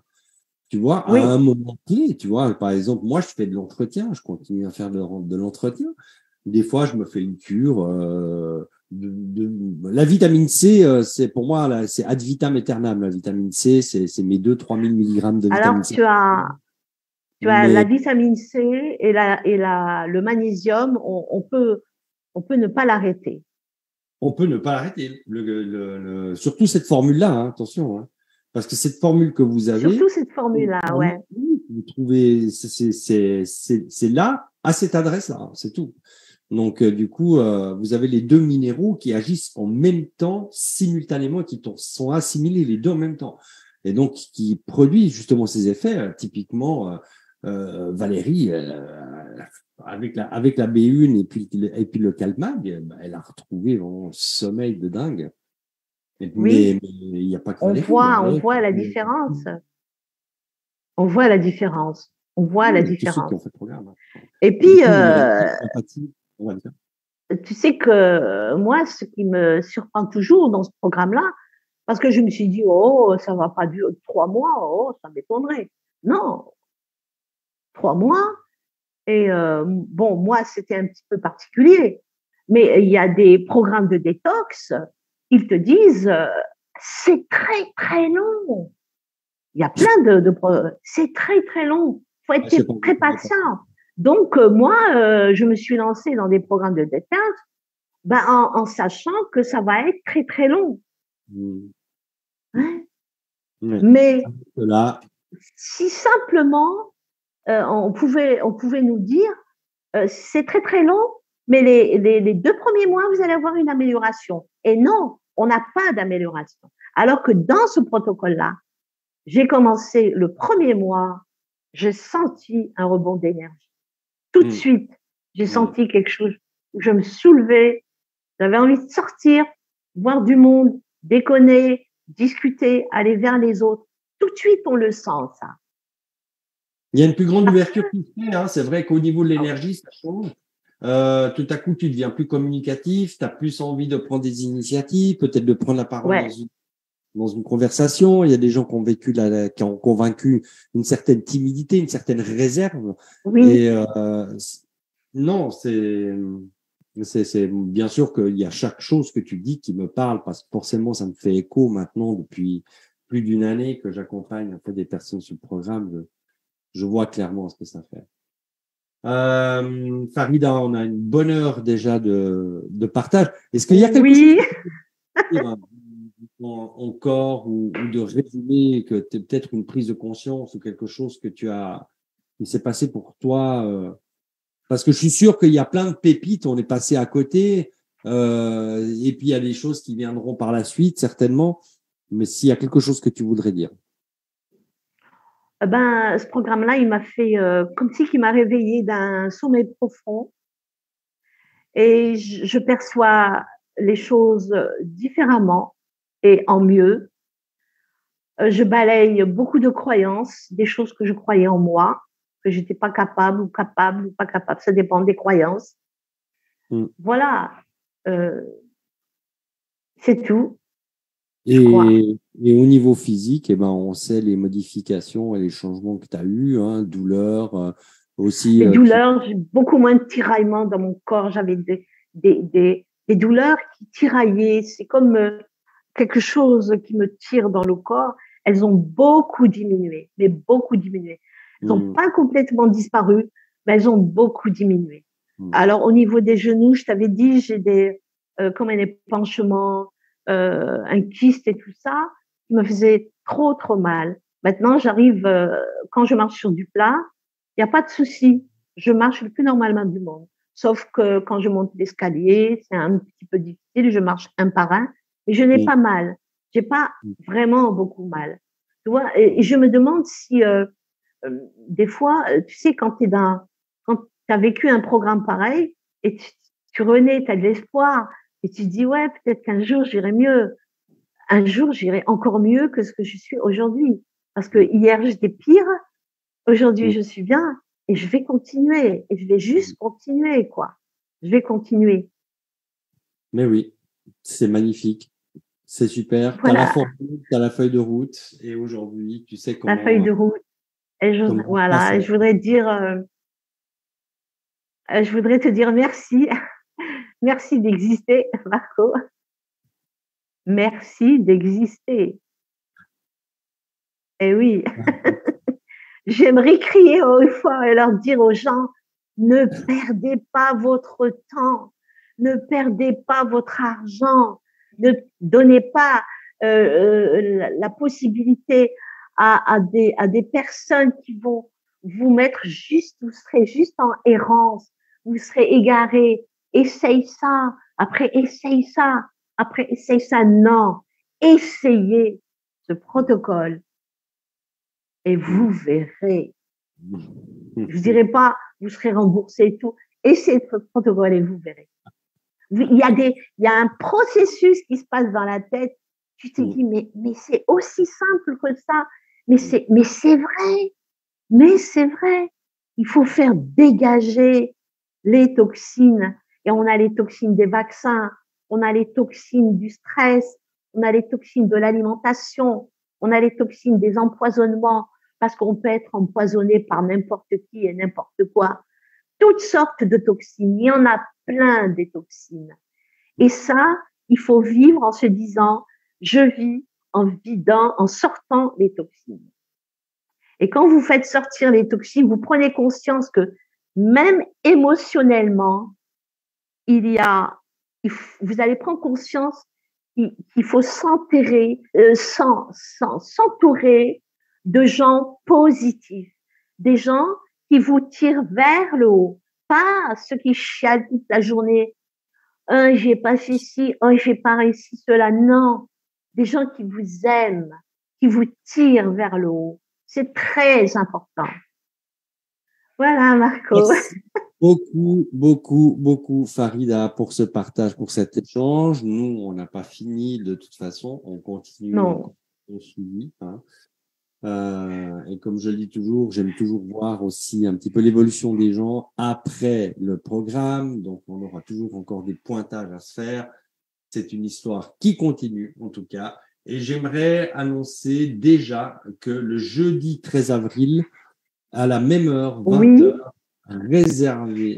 tu vois, à un moment clé, tu vois. Par exemple, moi, je fais de l'entretien, je continue à faire de l'entretien. Des fois, je me fais une cure. La vitamine C, c'est pour moi, c'est ad vitam aeternam. La vitamine C, c'est mes 2-3 000 milligrammes de vitamine C. Alors, tu as la vitamine C et le magnésium, on peut ne pas l'arrêter. On peut ne pas l'arrêter. Surtout cette formule-là, hein, attention. Hein, parce que cette formule que vous avez. Surtout cette formule-là, ouais. Vous trouvez, c'est là, à cette adresse-là, c'est tout. Donc, du coup, vous avez les deux minéraux qui agissent en même temps, simultanément, qui sont assimilés les deux en même temps. Et donc, qui produisent justement ces effets. Typiquement, Valérie, avec la B1 et puis le Calmag, elle a retrouvé vraiment un sommeil de dingue. Oui, Mais il n'y a pas que on Valérie. voit la différence. On voit la différence. On voit la Oui, tous ceux qui différence. ont fait le programme. Et Du puis, coup, il y a l'empathie. On va dire. tu sais que moi, ce qui me surprend toujours dans ce programme-là, parce que je me suis dit, oh, ça va pas durer 3 mois, oh, ça m'étonnerait. Non, 3 mois. Et bon, moi, c'était un petit peu particulier. Mais il y a des programmes de détox, ils te disent, c'est très, très long. Il y a plein c'est très, très long. Il faut Ah, je sais être pas, très je sais pas. patient. Donc, moi, je me suis lancée dans des programmes de détox ben, en sachant que ça va être très, très long. Hmm. Hein. Ouais. Mais Là, si simplement on pouvait nous dire, c'est très, très long, mais les 2 premiers mois, vous allez avoir une amélioration. Et non, on n'a pas d'amélioration. Alors que dans ce protocole-là, j'ai commencé le premier mois, j'ai senti un rebond d'énergie. Tout de hmm. suite, j'ai Ouais. senti quelque chose. Je me soulevais, j'avais envie de sortir, voir du monde, déconner, discuter, aller vers les autres. Tout de suite, on le sent, ça. Il y a une plus grande ouverture qui se fait. Hein. C'est vrai qu'au niveau de l'énergie, ça change. Tout à coup, tu deviens plus communicatif, tu as plus envie de prendre des initiatives, peut-être de prendre la parole Ouais, dans une conversation. Il y a des gens qui ont qui ont convaincu une certaine timidité, une certaine réserve. oui, Et non, c'est bien sûr qu'il y a chaque chose que tu dis qui me parle parce que forcément, ça me fait écho maintenant depuis plus d'une année que j'accompagne en fait des personnes sur le programme. Je vois clairement ce que ça fait. Farida, on a une bonne heure déjà de partage. Est-ce qu'il y a quelque chose oui. que tu peux dire encore ou de résumer que tu peut-être une prise de conscience ou quelque chose que qui s'est passé pour toi parce que je suis sûr qu'il y a plein de pépites, on est passé à côté et puis il y a des choses qui viendront par la suite certainement. Mais s'il y a quelque chose que tu voudrais dire. Ben, ce programme-là, il m'a fait comme si il m'a réveillé d'un sommeil profond et je perçois les choses différemment et en mieux. Je balaye beaucoup de croyances, des choses que je croyais en moi, que j'étais pas capable ou pas capable, ça dépend des croyances. Mm. Voilà, euh, c'est tout, je crois. Et au niveau physique, eh ben, on sait les modifications et les changements que tu as eu, hein, douleur, aussi, Les tu, douleurs, j'ai beaucoup moins de tiraillements dans mon corps. J'avais des douleurs qui tiraillaient. C'est comme quelque chose qui me tire dans le corps. Elles ont beaucoup diminué, mais beaucoup diminué. Elles n'ont mm, pas complètement disparu, mais elles ont beaucoup diminué. mm, Alors, au niveau des genoux, je t'avais dit, j'ai comme un épanchement, un kyste et tout ça, qui me faisait trop, trop mal. Maintenant, j'arrive, quand je marche sur du plat, il n'y a pas de souci. Je marche le plus normalement du monde. Sauf que quand je monte l'escalier, c'est un petit peu difficile. Je marche un par un, mais je n'ai mm, pas mal. J'ai pas mm. vraiment beaucoup mal. Tu vois, et je me demande si des fois, tu sais, quand tu as vécu un programme pareil et tu renais, tu as de l'espoir et tu te dis ouais, peut-être qu'un jour j'irai mieux. Un jour j'irai encore mieux que ce que je suis aujourd'hui. Parce que hier j'étais pire, aujourd'hui, Mm. je suis bien et je vais continuer et je vais juste continuer, quoi. Je vais continuer. Mais oui, c'est magnifique, c'est super. Tu as la Voilà, formule, tu as la feuille de route et aujourd'hui, tu sais la feuille de route. Et comment voilà, et passer. je voudrais te dire merci. Merci d'exister, Marco. Merci d'exister. Et oui, j'aimerais crier haut et fort et leur dire aux gens, ne perdez pas votre temps, ne perdez pas votre argent, ne donnez pas la possibilité à des personnes qui vont vous mettre juste, vous serez juste en errance, vous serez égaré. essaye ça, après essaye ça, après essaye ça. Non, essayez ce protocole et vous verrez. Je dirais pas, vous serez remboursé et tout. Essayez ce protocole et vous verrez. Il y a un processus qui se passe dans la tête. Tu te dis, mais c'est aussi simple que ça. Mais c'est vrai. Mais c'est vrai. Il faut faire dégager les toxines. Et on a les toxines des vaccins, on a les toxines du stress, on a les toxines de l'alimentation, on a les toxines des empoisonnements, parce qu'on peut être empoisonné par n'importe qui et n'importe quoi. Toutes sortes de toxines. Il y en a plein des toxines. Et ça, il faut vivre en se disant, je vis en vidant, en sortant les toxines. Et quand vous faites sortir les toxines, vous prenez conscience que même émotionnellement, vous allez prendre conscience qu'il faut s'entourer de gens positifs, des gens qui vous tirent vers le haut, pas ceux qui chialent toute la journée. J'ai pas fait ci, j'ai pas réussi cela. Non, des gens qui vous aiment, qui vous tirent vers le haut. C'est très important. Voilà, Marco. Merci beaucoup, Farida, pour ce partage, pour cet échange. Nous, on n'a pas fini de toute façon. On continue. Non. On suit. Et comme je le dis toujours, j'aime toujours voir aussi un petit peu l'évolution des gens après le programme. Donc, on aura toujours encore des pointages à se faire. C'est une histoire qui continue, en tout cas. Et j'aimerais annoncer déjà que le jeudi 13 avril, à la même heure, 20h, réservé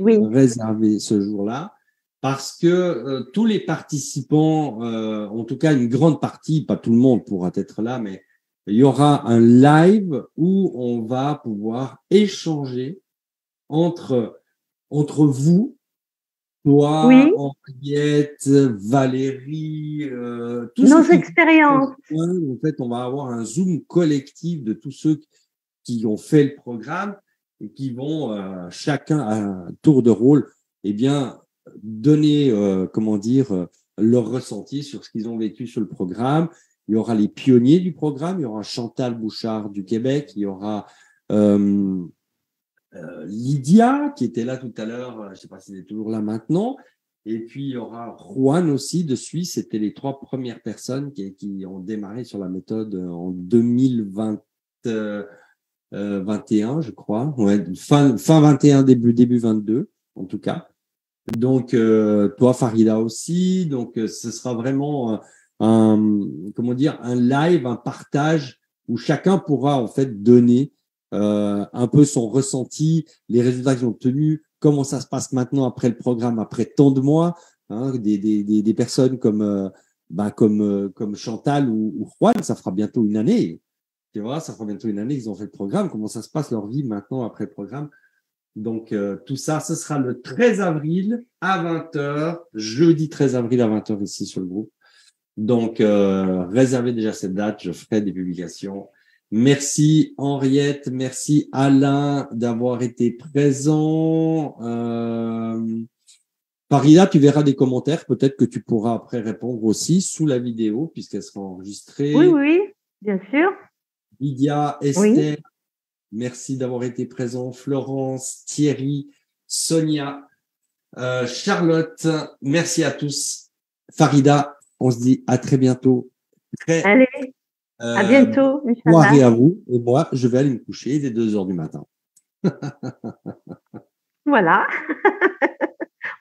ce jour-là, parce que tous les participants, en tout cas une grande partie, pas tout le monde pourra être là, mais il y aura un live où on va pouvoir échanger entre vous, toi, Henriette, Valérie, tous nos expériences. En fait, on va avoir un Zoom collectif de tous ceux qui ont fait le programme et qui vont chacun à un tour de rôle, eh bien, donner, leur ressenti sur ce qu'ils ont vécu sur le programme. Il y aura les pionniers du programme, il y aura Chantal Bouchard du Québec, il y aura Lydia qui était là tout à l'heure, je ne sais pas si elle est toujours là maintenant, et puis il y aura Juan aussi de Suisse. C'était les 3 premières personnes qui ont démarré sur la méthode en 2021, je crois, fin 21, début 22 en tout cas. Donc toi Farida aussi, donc ce sera vraiment un live, un partage où chacun pourra en fait donner un peu son ressenti, les résultats qu'ils ont obtenus, comment ça se passe maintenant après le programme, après tant de mois, des personnes comme Chantal ou Juan, ça fera bientôt une année. Tu vois, ça fera bientôt une année qu'ils ont fait le programme. Comment ça se passe leur vie maintenant après le programme? Donc, tout ça, ce sera le 13 avril à 20h, jeudi 13 avril à 20h ici sur le groupe. Donc, réservez déjà cette date, je ferai des publications. Merci Henriette, merci Alain d'avoir été présent. Farida, tu verras des commentaires, peut-être que tu pourras après répondre aussi sous la vidéo puisqu'elle sera enregistrée. Oui, bien sûr. Lydia, Esther, merci d'avoir été présent. Florence, Thierry, Sonia, Charlotte, merci à tous. Farida, on se dit à très bientôt. Allez, à bientôt. Soirée à vous. Et moi, je vais aller me coucher dès 2h du matin. Voilà.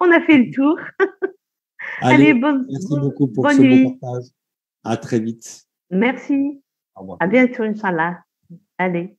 On a fait le tour. Allez, merci beaucoup pour ce beau partage. À très vite. Merci. Au revoir. À bientôt, Inch'Allah. Allez.